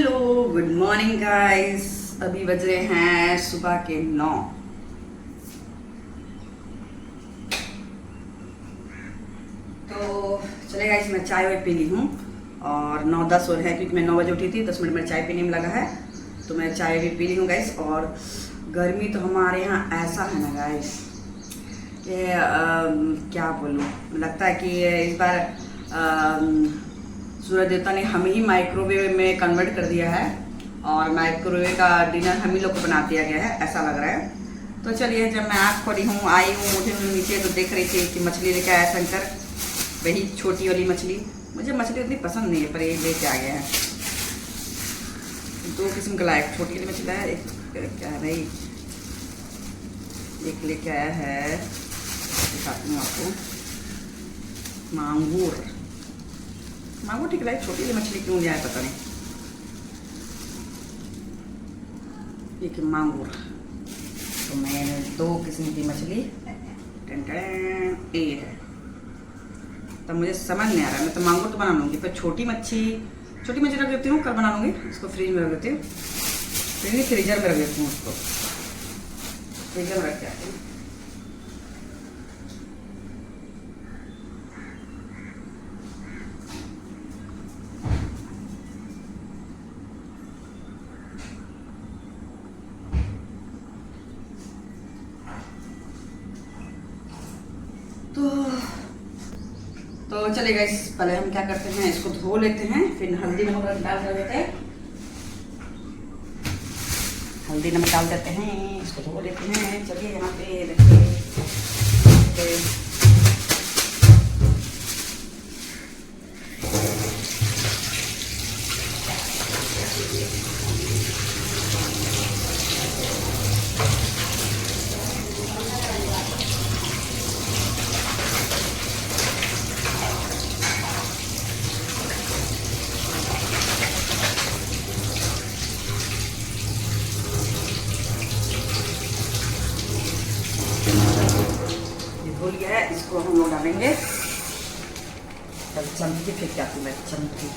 Hello good morning guys. अभी बज रहे हैं सुबह के 9। तो चले गाइस, मैं चाय वाय पी ली हूँ और 9-10 हो रहे हैं क्योंकि मैं 9 बजे उठी थी। 10 मिनट में चाय पीने में लगा है, तो मैं चाय भी पी ली हूँ गाइस। और गर्मी तो हमारे यहाँ ऐसा है ना गाइस, ये क्या बोलूँ, लगता है कि इस बार सूरज देवता ने हम ही माइक्रोवेव में कन्वर्ट कर दिया है और माइक्रोवेव का डिनर हम ही लोग को बना दिया गया है, ऐसा लग रहा है। तो चलिए, जब मैं आँख खोली हूँ, आई हूँ, उठे हूँ नीचे, तो देख रही थी कि मछली लेके आया शंकर, वही छोटी वाली मछली। मुझे मछली उतनी पसंद नहीं है, पर ये लेके आ गया है। 2 किस्म का लाया, छोटी वाली मछली है, एक क्या है भाई, एक लेके आया है, दिखाती हूँ आपको, मांगूर। मांगूर ठीक है, छोटी वाली मछली क्यों लिया है पता नहीं। एक मांगूर, तो मैंने 2 किस्म की मछली ये है। तब मुझे समझ नहीं आ रहा है, मैं तो मांगूर तो बना लूँगी, पर छोटी मच्छी रख देती हूँ, कल बना लूँगी। इसको फ्रिज में रख देती हूँ, फ्रीजर में रख देती हूँ, उसको फ्रीजर में रख के आती हूँ। तो चलिए गाइस, पहले हम क्या करते हैं, इसको धो लेते हैं, फिर हल्दी नमक डाल कर देते हैं। हल्दी नमक डाल देते हैं, इसको धो लेते हैं। चलिए यहाँ पे रखिए। धुल गया है, इसको हम लोग डालेंगे। चमकी फेंक के आती हूँ मैं, चमकी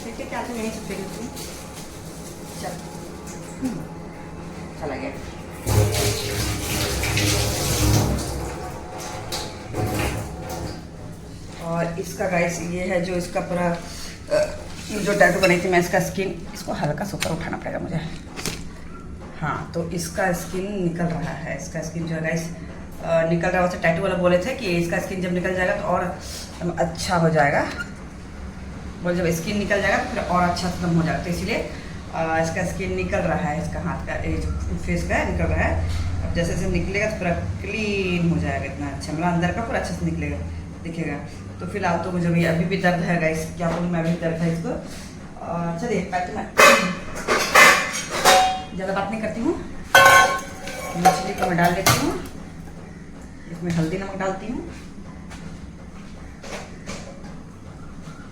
फेंक के आती हूँ, यहीं से फेंक देती हूँ। चला गया। और इसका गाइस ये है जो इसका पूरा जो टैटू बनी थी मैं, इसका स्किन, इसको हल्का सा ऊपर उठाना पड़ेगा मुझे। हाँ, तो इसका स्किन निकल रहा है। इसका स्किन जो है गाइस निकल रहा है। वैसे टैटू वाला बोले थे कि इसका स्किन जब निकल जाएगा तो और अच्छा हो जाएगा। बोले जब स्किन निकल जाएगा तो फिर और अच्छा एकदम हो जाएगा, तो इसलिए इसका स्किन निकल रहा है। इसका हाथ का, ये जो फेस का है, निकल रहा है। अब जैसे जैसे निकलेगा तो पूरा क्लीन हो जाएगा, इतना अच्छा, मतलब अंदर का पूरा अच्छे से निकलेगा, दिखेगा। तो फिलहाल तो मुझे अभी भी दर्द है गाइस, क्या बोलूँ मैं, अभी दर्द है इसको। चलिए, ज़्यादा बात नहीं करती हूँ, मछली को मैं डाल देती हूँ, इसमें हल्दी नमक डालती हूँ।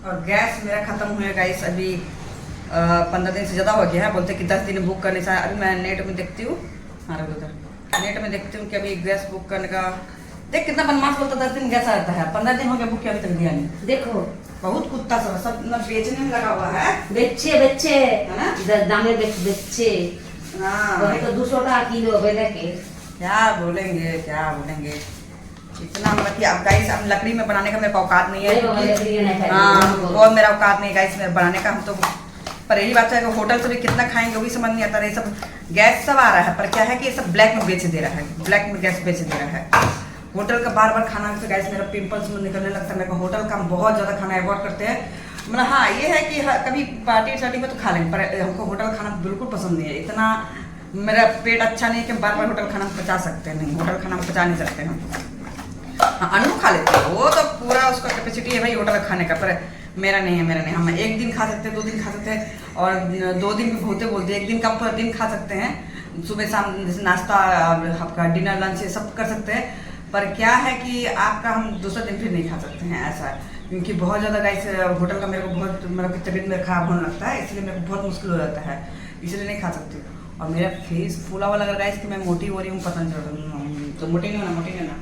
और गैस मेरा ख़त्म हुआ गाइस, अभी 15 दिन से ज़्यादा हो गया है। बोलते कि 10 दिन बुक करने से। अभी मैं नेट में देखती हूँ, नेट में देखती हूँ कि अभी गैस बुक करने का, देख कितना बदमाश बोलता, 10 दिन गैस आता है। 15 दिन हो गया बुक किया, अभी तक दिया नहीं। देखो बहुत कुत्ता सब बेचने में लगा हुआ है। बेचे है ना, दामे बेचे। हाँ, वही तो 200 का किलो बेले के। क्या बोलेंगे, इतना मतलब कि अब गाइस, अब लकड़ी में बनाने का मेरे को औकात नहीं है। हाँ, बहुत मेरा औकात नहीं है गाइस में बनाने का। हम तो, पर यही बात है कि होटल से भी कितना खाएंगे, वो भी समझ नहीं आता। ये सब गैस सब आ रहा है, पर क्या है कि ये सब ब्लैक में बेच दे रहा है, ब्लैक में गैस बेच दे रहा है। होटल का बार बार खाना से गाइस मेरा पिंपल्स में निकलने लगता है। मेरे को होटल का हम बहुत ज़्यादा खाना अवॉइड करते हैं। मतलब हाँ, ये है कि कभी पार्टी शार्टी में तो खा लेंगे, पर हमको होटल खाना बिल्कुल पसंद नहीं है। इतना मेरा पेट अच्छा नहीं है कि बार बार होटल खाना पचा सकते हैं, नहीं, होटल खाना पचा नहीं सकते हम। हाँ, अनु खा लेते हैं, वो तो पूरा उसका कैपेसिटी है भाई होटल खाने का, पर मेरा नहीं है। हम 1 दिन खा सकते हैं, 2 दिन खा सकते हैं, और 2 दिन भी बोलते 1 दिन का पूरा दिन खा सकते हैं। सुबह शाम जैसे नाश्ता, आपका डिनर, लंच, ये सब कर सकते हैं। पर क्या है कि आपका हम दूसरा दिन फिर नहीं खा सकते हैं, ऐसा है। क्योंकि बहुत ज़्यादा गाइस होटल का मेरे को बहुत, मतलब तबीयत में खराब होने लगता है, इसलिए मेरे को बहुत मुश्किल हो जाता है, इसलिए नहीं खा सकती। और मेरा फेस फूला हुआ लग रहा है गाइस कि मैं मोटी हो रही हूँ, पता नहीं चल रहा। तो मोटी नहीं होना।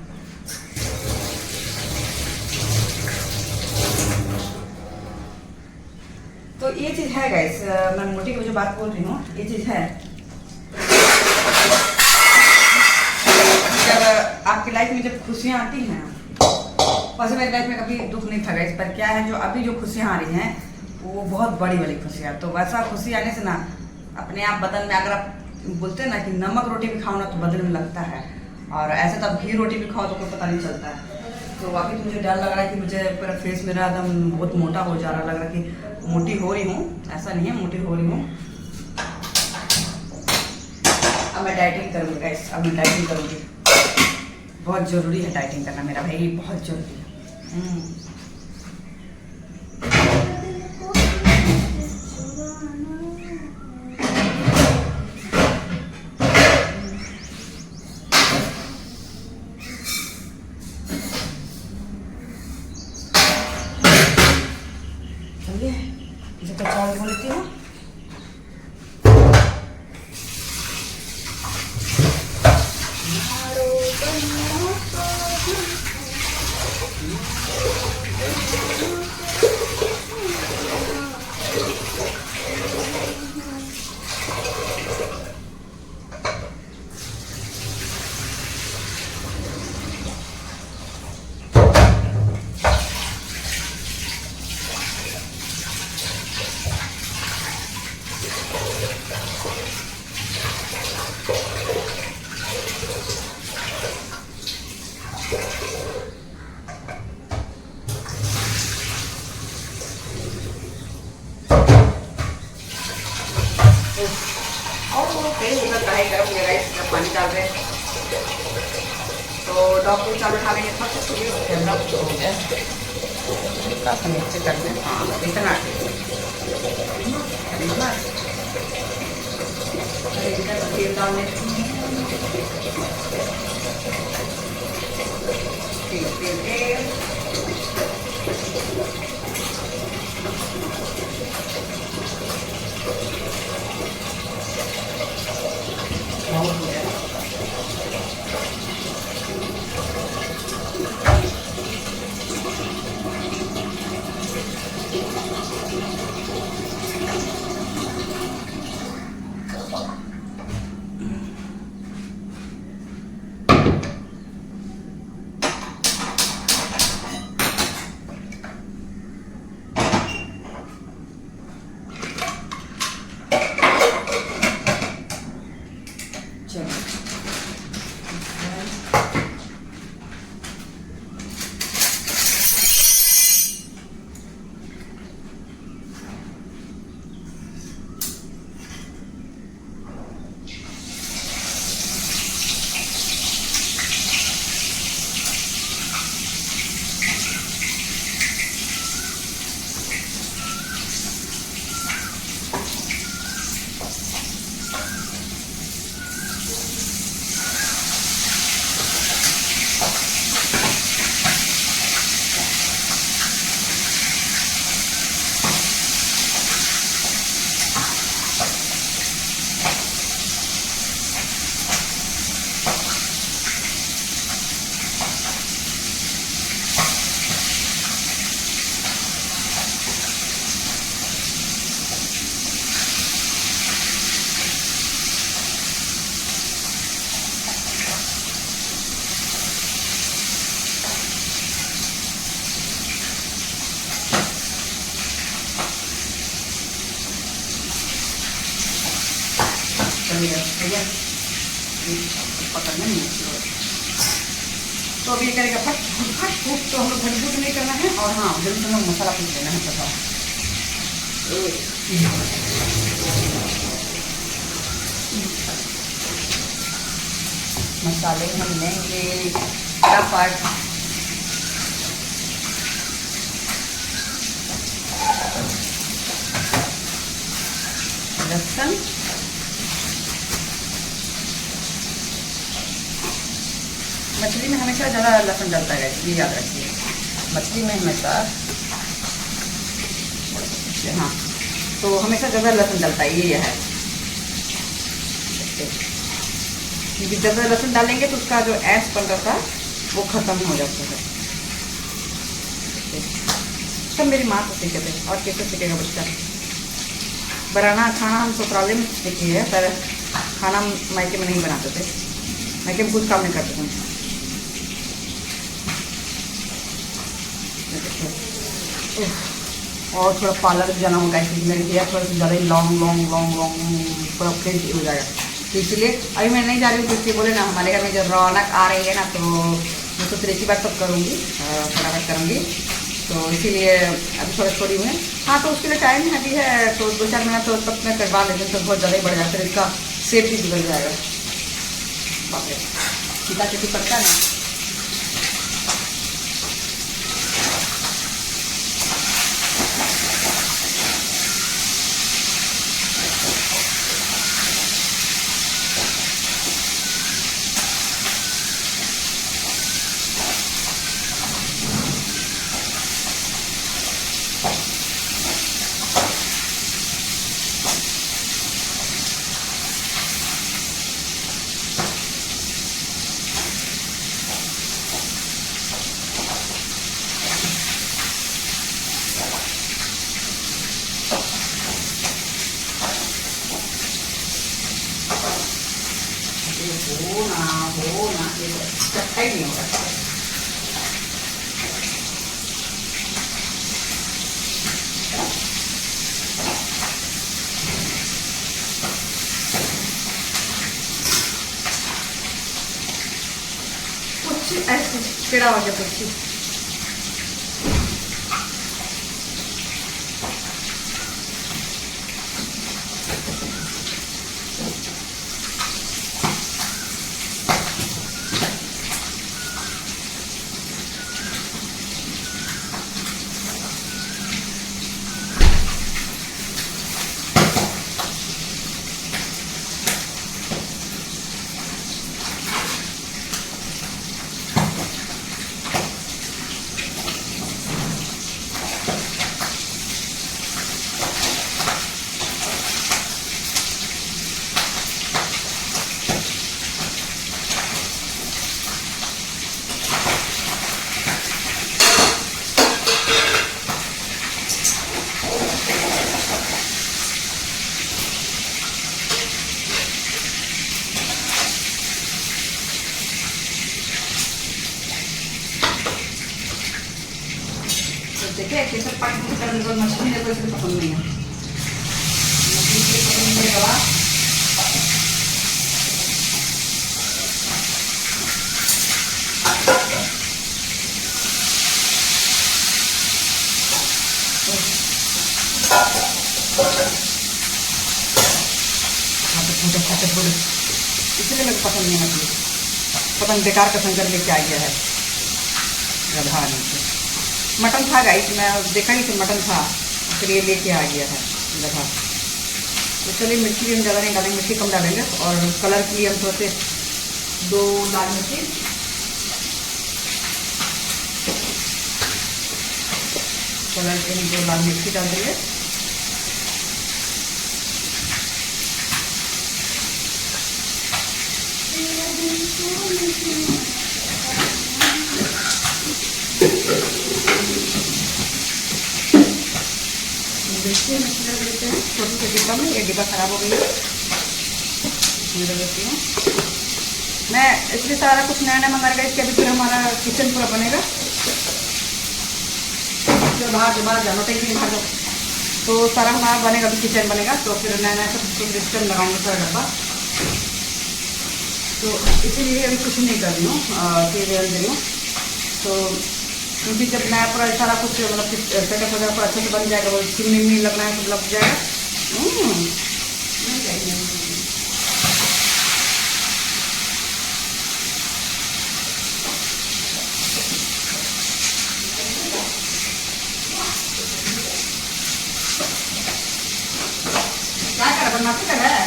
तो ये चीज़ है गाइस, मैं मोटी की जो बात बोल रही हूँ, ये चीज़ है। जब आपकी लाइफ में जब खुशियाँ आती हैं, वैसे मेरी लाइफ में कभी दुख नहीं था गाइस, पर क्या है जो अभी जो खुशियाँ आ रही हैं वो बहुत बड़ी बड़ी खुशियाँ। तो वैसा खुशी आने से ना अपने आप बदन में, अगर आप बोलते हैं ना कि नमक रोटी भी खाओ ना तो बदन में लगता है, और ऐसे तो घी रोटी भी खाओ तो कोई पता नहीं चलता है। तो अभी तो मुझे डर लग रहा है कि मुझे पूरा फेस मेरा एकदम बहुत मोटा हो जा रहा है, लग रहा है कि मोटी हो रही हूँ। ऐसा नहीं है, मोटी हो रही हूँ। अब मैं डाइटिंग करूँगी गाइस, अब मैं डाइटिंग करूँगी। बहुत ज़रूरी है डाइटिंग करना मेरा भाई, बहुत ज़रूरी है। इसे तो चावल धो लेती हूँ। पानी डाल रहे हैं तो डॉक्टर चावल खा लेंगे, थोड़ा सा कैमरा हो गया, थोड़ा सा नीचे कर दें। हाँ इतना तेल डालने बहुत हो गया। पकड़ना नहीं है तो अभी ये करेगा फट फट फूट, तो हम लोग झटझट नहीं करना है। और हाँ जल्दी से हमें मसाला पीस देना है पता। मसाले हम लेंगे फटाफट। लहसुन, मछली में हमेशा ज़्यादा लहसुन डलता है, ये याद रखिए। मछली में हमेशा हाँ तो हमेशा ज़्यादा लहसुन डलता है, ये है। क्योंकि ज़्यादा लहसुन डालेंगे तो उसका जो ऐश बन रहा था वो ख़त्म हो जाता है। सब मेरी माँ को सीखे थे, और कैसे सीखेगा बच्चा। बनाना खाना हम ससुराले में सीखे है, पर खाना हम मायके में नहीं बनाते थे। मायके में कुछ काम नहीं करते थे। और थोड़ा पार्लर जाना होगा, मेरे हेयर थोड़ा सा ज़्यादा ही लॉन्ग थोड़ा फ्रेश हो जाएगा, तो इसलिए अभी मैं नहीं जा रही हूँ। क्योंकि बोले ना हमारे घर में जब रौनक आ रही है ना, तो मैं सोच रही थी बार तब करूँगी, फटाफट करूँगी, तो इसीलिए अभी थोड़ा छोड़ी हुई है। हाँ, तो उसके लिए टाइम अभी है, तो 2-4 महीना तो तब मैं करवा लेती हूँ, तो बहुत ज़्यादा ही बढ़ जाता है, फिर इसका शेप भी बिगड़ जाएगा। बाप रे, सीधा चीटी पड़ता है ना। हो ना ये इकट्ठा ही नहीं होगा। कुछ ऐसे टेढ़ा हो गया कुछ। देखिए कैसे पानी करने को मशीन है, कोई पसंद नहीं है। मशीन से पसंद नहीं दवा इसलिए मेरे को पसंद नहीं है। पता नहीं बेकार का शंकर लेके आ गया है गधा नीचे। मटन था गाइस, मैं देखा ही थी मटन था, फिर ये लेके आ गया है गधा। तो चलिए मिर्ची भी हम ज़्यादा नहीं डालेंगे, मिर्ची कम डालेंगे। और कलर के लिए हम सोचे 2 लाल मिर्ची, कलर के लिए 2 लाल मिर्ची डाल देंगे। देखिए मछली रख देते हैं छोटी सी डिब्बा में। ये डिब्बा ख़राब हो गई है, ये रख देती हूँ मैं। इसलिए सारा कुछ नया नया मंगा रहा है, इसके अभी फिर हमारा किचन पूरा बनेगा। जो बाहर जाना टेंशन बाहर तो सारा हमारा बनेगा, अभी किचन बनेगा, तो फिर नया नया सब सिस्टम लगाएंगे सारा डब्बा। तो इसीलिए अभी कुछ नहीं कर रही हूँ, फिर दे रही हूँ। तो क्योंकि जब नया पूरा सारा कुछ मतलब सेटअप हो जाएगा, पूरा अच्छे से बन जाएगा, वो चिमनी लगना है सब लग जाएगा। क्या कर बनाते कर है?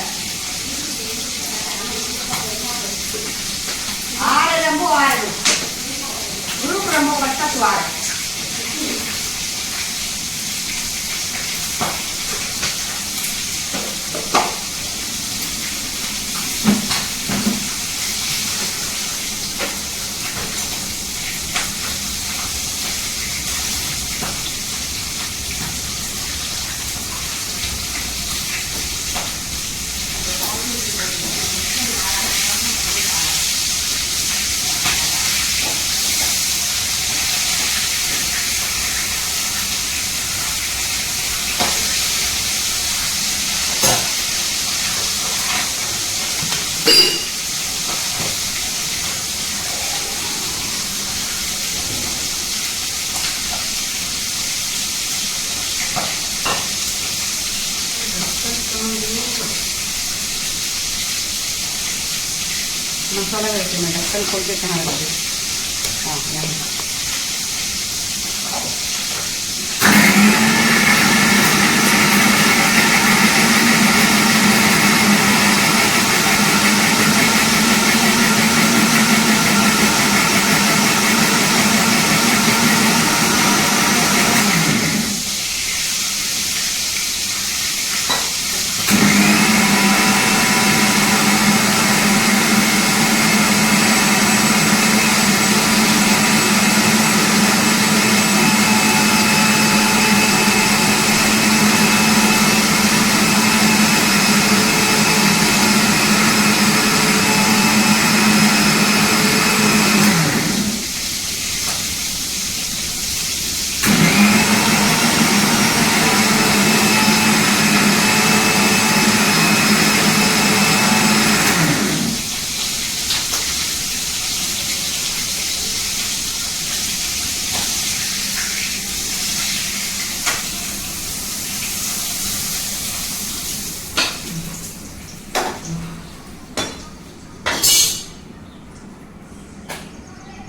आ रहे रंबो, आ रहे ग्रुप रंबो बच्चा तो आ रहा है। मसाला वैसे मैं ढक्कन खोल के कहाँ रख दी। हाँ यहाँ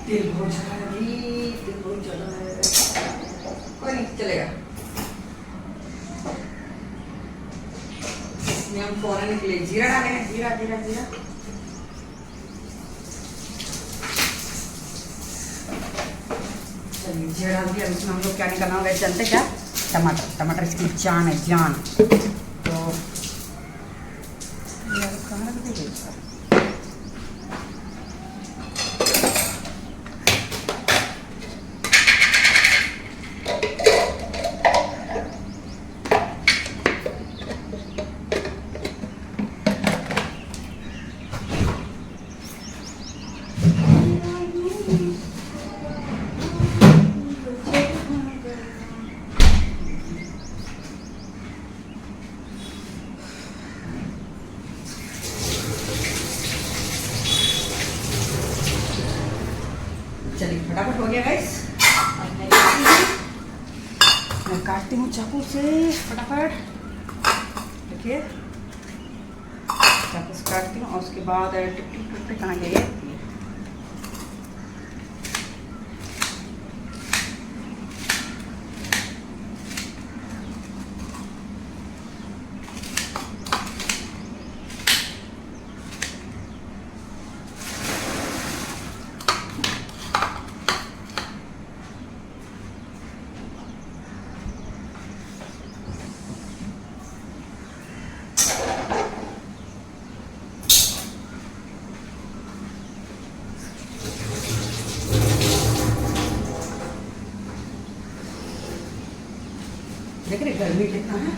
तेल बहुत ज़्यादा है जी, तेल बहुत ज़्यादा है, कोई नहीं चलेगा। इसमें हम फौरन के लिए जीरा डालेंगे, जीरा जीरा जीरा। चलिए जीरा डाल दिया। इसमें हम लोग क्या निकालना होगा जानते क्या? टमाटर। टमाटर इसकी जान है, जान। तो यार कहाँ रख देंगे इसका? चलिए फटाफट हो गया गाइस। मैं काटती हूँ चाकू से फटाफट। देखिए चाकू से काटती हूँ और उसके बाद टिक टिक टिक टिक कहाँ गई? देख रहे गर्मी कितना है।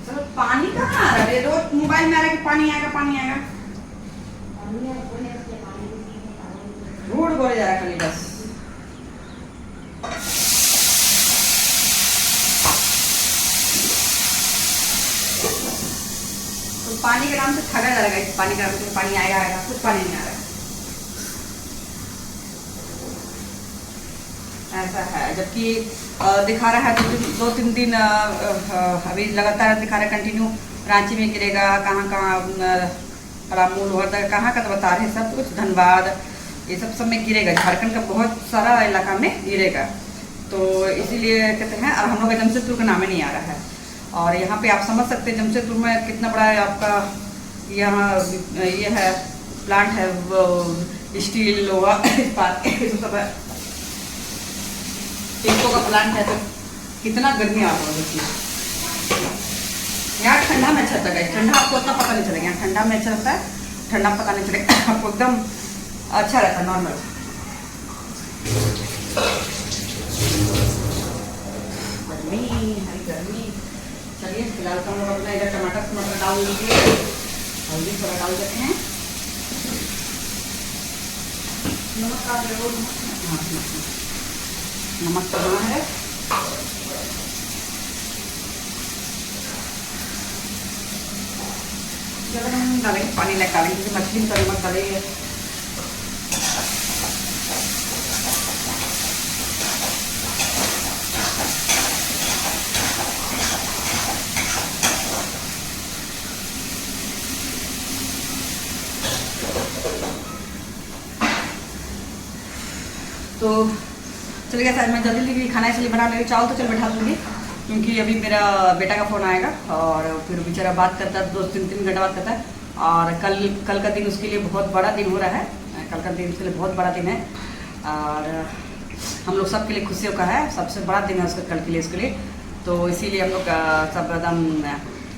चलो पानी कहाँ आ रहा है? रोज मोबाइल में आ रहा है कि पानी आएगा पानी आएगा। रोड बोले जा रहा है खाली बस। तो पानी के नाम से ठगा जा रहा है। पानी के नाम से पानी आएगा आएगा, कुछ पानी नहीं आ रहा है। ऐसा है, जबकि दिखा रहा है 2-3 दिन अभी लगातार दिखा रहा है कंटिन्यू। रांची में गिरेगा, कहाँ कहाँ मूल वर्धा कहाँ का तो बता रहे हैं सब कुछ, धनबाद ये सब में गिरेगा। झारखंड का बहुत सारा इलाका में गिरेगा। तो इसीलिए कहते हैं, और हम लोग का जमशेदपुर का नाम ही नहीं आ रहा है। और यहाँ पे आप समझ सकते हैं जमशेदपुर में कितना बड़ा है आपका यहाँ ये है प्लांट है, वो स्टील लोहा इस्पात सब है, टिंको का प्लांट है। तो कितना गर्मी आ रहा है। यहाँ ठंडा में अच्छा रहता है, ठंडा आपको उतना पता नहीं चलेगा। यहाँ ठंडा में अच्छा रहता है, ठंडा पता नहीं चलेगा आपको, एकदम अच्छा रहता है नॉर्मल। गर्मी हरी गर्मी। चलिए फिलहाल तो हम लोग अपना इधर टमाटर डाल दीजिए, हल्दी थोड़ा डाल देते हैं। नमक डाल दो, नमक तो बना है। जब हम डालेंगे पानी लग डालेंगे, क्योंकि मछली में तो नमक डालेंगे। तो चलिए गया, मैं जल्दी जल्दी खाना इसलिए बना ले रही, चावल तो चल बैठा दूँगी क्योंकि अभी मेरा बेटा का फ़ोन आएगा और फिर बेचारा बात करता है 2-3 घंटा बात करता है। और कल का दिन उसके लिए बहुत बड़ा दिन हो रहा है, कल का दिन उसके लिए बहुत बड़ा दिन है और हम लोग सबके लिए खुशियों का है, सबसे बड़ा दिन है उसका कल के लिए, उसके लिए। तो इसीलिए हम लोग सब एकदम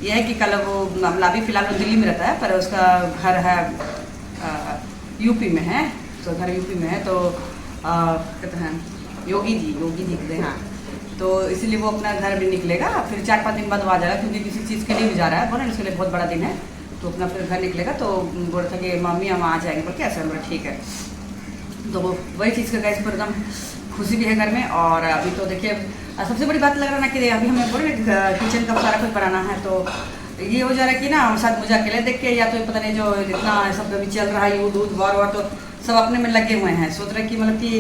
ये है कि कल वो अभी फ़िलहाल दिल्ली में रहता है पर उसका घर है यूपी में है, तो घर यूपी में है। तो कहते हैं योगी जी कहते हैं, हाँ। तो इसीलिए वो अपना घर भी निकलेगा, फिर 4-5 दिन बाद वो आ जाएगा क्योंकि किसी चीज़ के लिए भी जा रहा है, बोले उसके लिए बहुत बड़ा दिन है। तो अपना फिर घर निकलेगा तो बोल रहा था कि मम्मी हम आ जाएंगे, बोल के ऐसा बोला ठीक है। तो वही चीज़ का गैस पर एकदम खुशी भी है घर में। और अभी तो देखिए सबसे बड़ी बात लग रहा है ना कि अभी हमें बोले किचन का सारा कुछ बनाना है, तो ये हो जा रहा है कि ना शायद मुझे अकेले देख के या तो पता नहीं जो जितना सब अभी चल रहा है यूँ दूध वार तो सब अपने में लगे हुए हैं, सोच रहे कि मतलब कि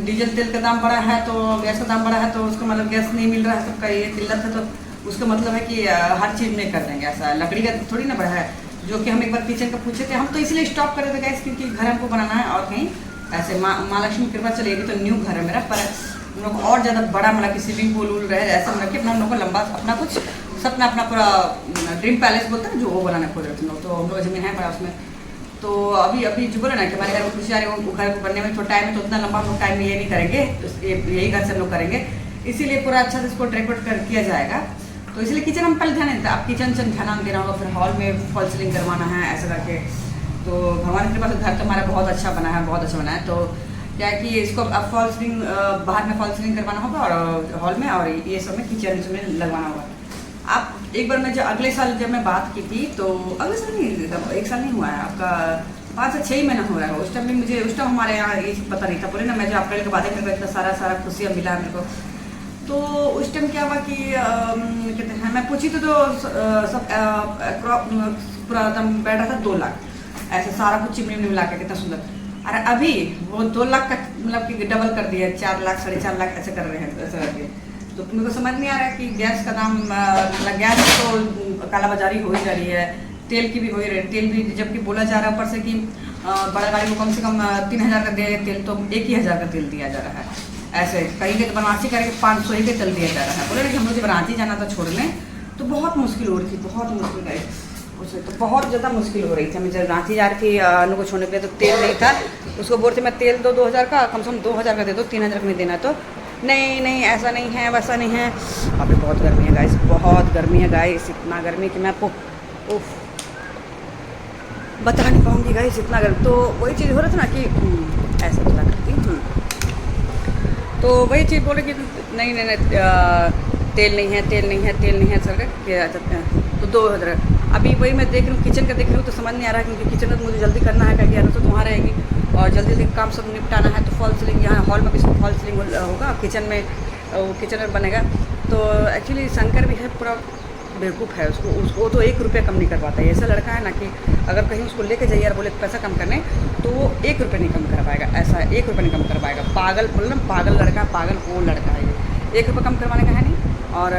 डीजल तेल का दाम बढ़ा है तो गैस का दाम बढ़ा है तो उसको मतलब गैस नहीं मिल रहा है, सबका ये किल्लत है, तो उसका मतलब है कि हर चीज़ में कर देंगे ऐसा, लकड़ी का थोड़ी ना बढ़ा है। जो कि हम एक बार किचन का पूछे थे, हम तो इसलिए स्टॉप कर रहे थे गैस क्योंकि घर हमको बनाना है और कहीं ऐसे माँ लक्ष्मी कृपा चलेगी तो न्यू घर है मेरा, पर हम लोग और ज़्यादा बड़ा मतलब कि स्विमिंग पूल रहे ऐसा मतलब कि अपना हम लोग को लंबा अपना कुछ सपना अपना पूरा ड्रीम पैलेस बोलते हैं जो वो बनाना खोज रहे थे लोग, तो हम लोग ज़मीन है बड़ा उसमें। तो अभी जो बोले ना कि हमारे घर में खुशी आ रही है, वो घर को बनने में थोड़ा टाइम है, तो उतना लंबा हम लोग टाइम ये नहीं करेंगे, तो यही घर से हम लोग करेंगे, इसीलिए पूरा अच्छा से इसको डेकोरेट कर किया जाएगा। तो इसलिए किचन हम पहले ध्यान देते हैं, अब किचन से ध्यान देना होगा, फिर हॉल में फॉल सीलिंग करवाना है ऐसा करके। तो भगवान की कृपा से घर तो हमारा बहुत अच्छा बना है, बहुत अच्छा बना है। तो क्या है कि इसको अब फॉल सीलिंग बाहर में फॉल सीलिंग करवाना होगा और हॉल में, और ये सब में किचन में लगवाना होगा। आप एक बार मैं जो अगले साल जब मैं बात की थी, तो अगले साल नहीं, एक साल नहीं हुआ है आपका, 5 से 6 महीना हो रहा है। उस टाइम भी मुझे उस टाइम हमारे यहाँ ये पता नहीं था, बोले ना मैं जो अप्रैल के बाद मेरे को इतना सारा खुशियाँ मिला मेरे को। तो उस टाइम क्या हुआ कि कहते हैं मैं पूछी तो सब पूरा एकदम बैठ रहा था 2 लाख ऐसे सारा कुछ चिमनी मिला के, कितना सुंदर। अरे अभी वो 2 लाख का मतलब कि डबल कर दिया, 4 लाख 4.5 लाख ऐसे कर रहे हैं ऐसे करके। तो मेरे को समझ नहीं आ रहा है कि गैस का दाम मतलब गैस तो कालाबाजारी हो ही जा रही है, तेल की भी हो ही रही है, तेल भी जबकि बोला जा रहा है ऊपर से कि बड़ा गाड़ी को कम से कम 3000 का दे तेल, तो 1000 का तेल दिया जा रहा है। ऐसे कहीं के तो बनारसी करके 500 ही का तेल दिया जा रहा है। बोले ना कि हम लोग जब बनारसी जाना था छोड़ने तो बहुत मुश्किल हो रही थी, बहुत मुश्किल है उसे, तो बहुत ज़्यादा मुश्किल हो रही थी। हमें जब रांची जा रही थी अनु को छोड़ने के लिए, तो तेल नहीं था, उसको बोलते मैं तेल दो 2000 का, कम से कम 2000 का दे दो, 3000 का नहीं देना। तो नहीं ऐसा नहीं है वैसा नहीं है। अभी बहुत गर्मी है गाइस, बहुत गर्मी है गाइस, इतना गर्मी कि मैं आपको बता नहीं पाऊँगी गाइस, इतना गर्मी। तो वही चीज़ हो रहा था ना कि ऐसा चला करती, तो वही चीज़ बोले कि नहीं तेल नहीं है सर क्या चाहते हैं, तो 2000। अभी वही मैं देख रही हूँ किचन का देख रही हूँ तो समझ नहीं आ रहा है क्योंकि किचन में तो मुझे जल्दी करना है, क्योंकि तो वहाँ रहेगी और जल्दी काम सब निपटाना है। तो फॉल सीलिंग यहाँ हॉल में भी फॉल सीलिंग होगा, किचन में बनेगा। तो एक्चुअली शंकर भी है पूरा बेवकूफ़ है, उसको तो 1 रुपया कम नहीं कर पाता है। ऐसा लड़का है ना कि अगर कहीं उसको लेके जाइए और बोले पैसा कम करने तो वो 1 रुपया नहीं कम कर पाएगा, ऐसा 1 रुपया नहीं कम कर पाएगा। पागल बोल ना, पागल लड़का, पागल वो लड़का है ये, 1 रुपया कम करवाने का है नहीं। और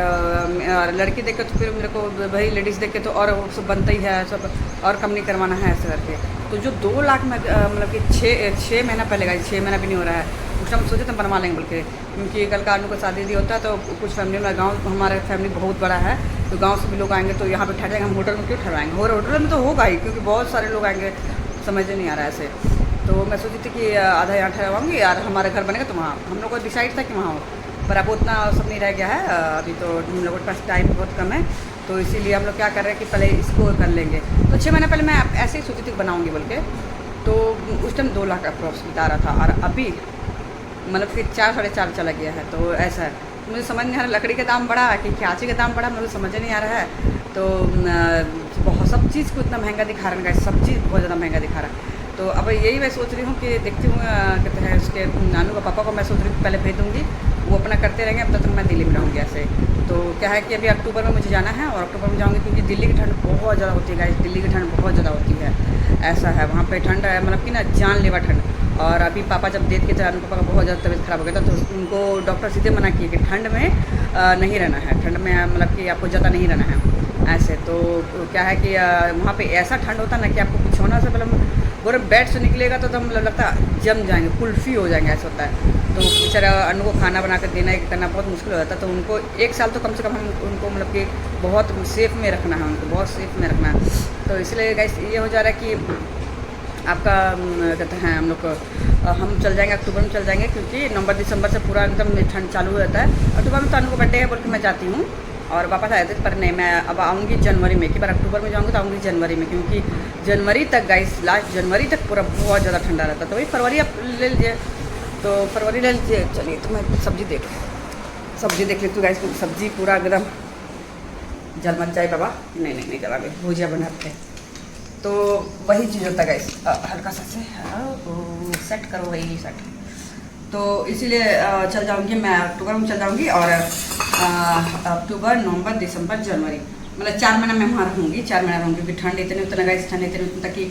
लड़की देख के तो फिर मेरे को भाई लेडीज़ देख के तो और वो सब बनता ही है, सब और कम नहीं करवाना है ऐसे करके। तो जो 2 लाख में मतलब कि 6 महीना पहले का, 6 महीना भी नहीं हो रहा है, उस टाइम सोचे तो बनवा लेंगे बोल के, क्योंकि कल का अनु का शादी होता है तो कुछ फैमिली में, गाँव हमारे फैमिली बहुत बड़ा है तो गांव से भी लोग आएंगे तो यहाँ पे ठहरेंगे। हम होटल में क्यों ठहराएंगे, और होटल में तो होगा ही क्योंकि बहुत सारे लोग आएंगे, समझ नहीं आ रहा है ऐसे। तो मैं सोची थी कि आधा यहाँ ठहराऊँगी यार, हमारे घर बनेगा तो वहाँ हम लोग को डिसाइड था कि वहाँ हो, पर अब उतना सब नहीं रह गया है। अभी तो हम लोगों के पास टाइम बहुत कम है, तो इसीलिए हम लोग क्या कर रहे हैं कि पहले इसको कर लेंगे। तो 6 महीने पहले मैं ऐसे ही सोची थी बनाऊँगी बोल के, तो उस टाइम 2 लाख अप्रॉक्स बता रहा था, और अभी मतलब कि 4-4.5 चला गया है। तो ऐसा है, मुझे समझ नहीं आ रहा लकड़ी का दाम बढ़ा कि खियाची का दाम बढ़ा, मुझे समझ नहीं आ रहा है। तो बहुत सब चीज़ को इतना महंगा दिखा रहा है, सब चीज़ बहुत ज़्यादा महंगा दिखा रहा है। तो अब यही मैं सोच रही हूँ कि देखती हूँ कहते हैं उसके नानू का पापा को मैं सोच रही हूँ पहले भेज दूँगी वो अपना करते रहेंगे, अब तक मैं दिल्ली में रहूँगी ऐसे। तो क्या है कि अभी अक्टूबर में मुझे जाना है और अक्टूबर में जाऊँगी क्योंकि दिल्ली की ठंड बहुत ज़्यादा होती है गाइस, दिल्ली की ठंड बहुत ज़्यादा होती है, ऐसा है वहाँ पे ठंड है मतलब कि ना जानलेवा ठंड। और अभी पापा जब देख के थे पापा का बहुत ज़्यादा तबीयत ख़राब हो गया था, तो उनको डॉक्टर सीधे मना किए कि ठंड में नहीं रहना है, ठंड में मतलब कि आपको ज़्यादा नहीं रहना है ऐसे। तो क्या है कि वहाँ पे ऐसा ठंड होता है ना कि आपको कुछ होना से पहले पूरे बेड से निकलेगा तो मतलब लगता है जम जाएंगे, कुल्फ़ी हो जाएंगे, ऐसा होता है। तो बेचारा अन्नू को खाना बना कर देना करना बहुत मुश्किल हो जाता है। तो उनको 1 साल तो कम से कम हम उनको मतलब कि बहुत सेफ़ में रखना है, उनको बहुत सेफ़ में रखना है। तो इसलिए गाइस ये हो जा रहा है कि आपका कहते हैं हम लोग हम चल जाएंगे, अक्टूबर में चल जाएंगे क्योंकि नवंबर दिसंबर से पूरा एकदम ठंड चालू हो जाता है। अक्टूबर में तो अन्नू को बर्थडे है बोल के मैं जाती हूँ और वापस आए थे, पर नहीं मैं अब आऊँगी जनवरी में। कि बार अक्टूबर में जाऊँगी तो आऊँगी जनवरी में, क्योंकि जनवरी तक गाइस लास्ट जनवरी तक पूरा बहुत ज़्यादा ठंडा रहता है। तो वही फरवरी आप ले लीजिए, तो फरवरी ले लीजिए। चलिए तो मैं सब्ज़ी देख लेती हूँ गाइस, सब्ज़ी पूरा एकदम जल मच जाए बाबा, नहीं जला गई, भुजिया बनाते हैं तो वही चीज़ होता है गाइस, हल्का सा से सेट करो वही सेट। तो इसीलिए चल जाऊंगी मैं, अक्टूबर में चल जाऊंगी और अक्टूबर नवंबर दिसंबर जनवरी मतलब 4 महीना मैं वहाँ रहूँगी, 4 महीना रहूँगी क्योंकि ठंड इतनी उतना गाइस, ठंड इतनी उतना कि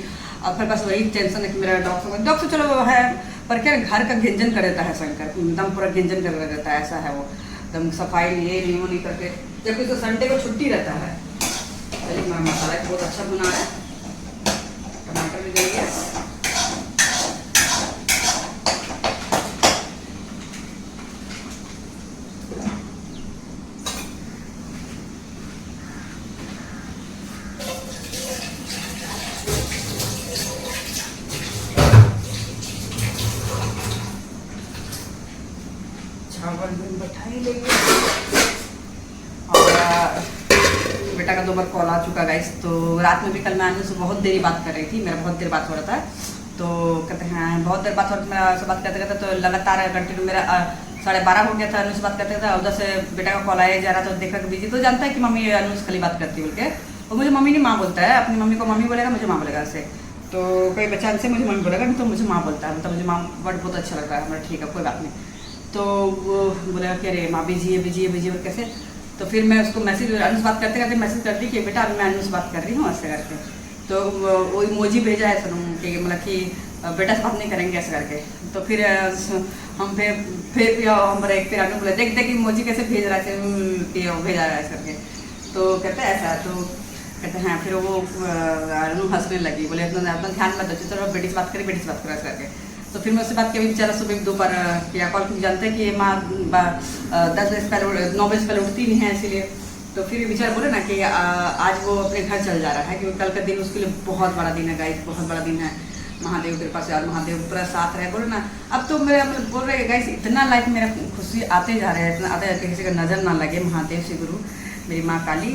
अब फिर बस वही टेंशन है कि मेरा डॉग से चलो है, पर क्या घर का घिंजन कर देता है शंकर, एकदम पूरा घिंजन कर देता है, ऐसा है वो एकदम सफाई ये नहीं करके, जबकि तो संडे को छुट्टी रहता है। चलिए मैं मसाला बहुत अच्छा बना रहा है, टमाटर भी दे दिया, चावल भी बैठा ही लेंगे। और बेटा का 2 बार कॉल आ चुका गाइस, तो रात में भी कल मैं अन्नू से बहुत देरी बात कर रही थी, मेरा बहुत देर बात हो रहा था। तो कहते हैं बहुत देर बात हो रहा था, मेरा से बात करते करते तो लगातार कंटिन्यू मेरा 12:30 हो गया था। अन्नू से बात करते था, उधर से बेटा का कॉल आया जा रहा था, तो देखा कि बिजी, तो जानता है कि मम्मी अन्नू से खाली बात करती है बोल के, और मुझे मम्मी नहीं माँ बोलता है, अपनी मम्मी को मम्मी बोलेगा, मुझे माँ बोलेगा ऐसे। तो कोई बच्चा से मुझे मम्मी बोलेगा नहीं तो मुझे माँ बोलता है, मतलब मुझे माँ वर्ड बहुत अच्छा लगता है, मतलब ठीक है कोई बात नहीं। तो वो बोलेगा कि अरे माँ बिजी है और कैसे। तो फिर मैं उसको मैसेज, अनुस बात करते करते मैसेज कर दी कि बेटा अभी मैं अनुस बात कर रही हूँ ऐसे करके। तो वो इमोजी भेजा है सनम कि मतलब कि बेटा से बात नहीं करेंगे ऐसे करके। तो फिर हम फिर हम फिर आगे बोले देख इमोजी कैसे भेज रहा है, भेजा रहा है ऐसे करके। तो कहते हैं ऐसा, तो कहते हैं फिर वो हंसने लगी, बोले अपना ध्यान मत दो, चलो बेटी से बात करें ऐसे करके। तो फिर मैं उससे बात की, अभी बेचारा सुबह दोपहर किया कॉल, क्योंकि जानते हैं कि माँ 10 बजे पहले 9 बजे पहले उठती नहीं है इसीलिए। तो फिर बेचारा बोले ना कि आज वो अपने घर चल जा रहा है क्योंकि कल का दिन उसके लिए बहुत बड़ा दिन है गाइस, बहुत बड़ा दिन है। महादेव कृपा से और महादेव पूरा साथ रहे, बोले ना। अब तो मेरा मतलब बोल रहे गाइस, इतना लाइफ मेरा खुशी आते जा रहे हैं, इतना आते जाते, किसी का नज़र ना लगे। महादेव से गुरु, मेरी माँ काली,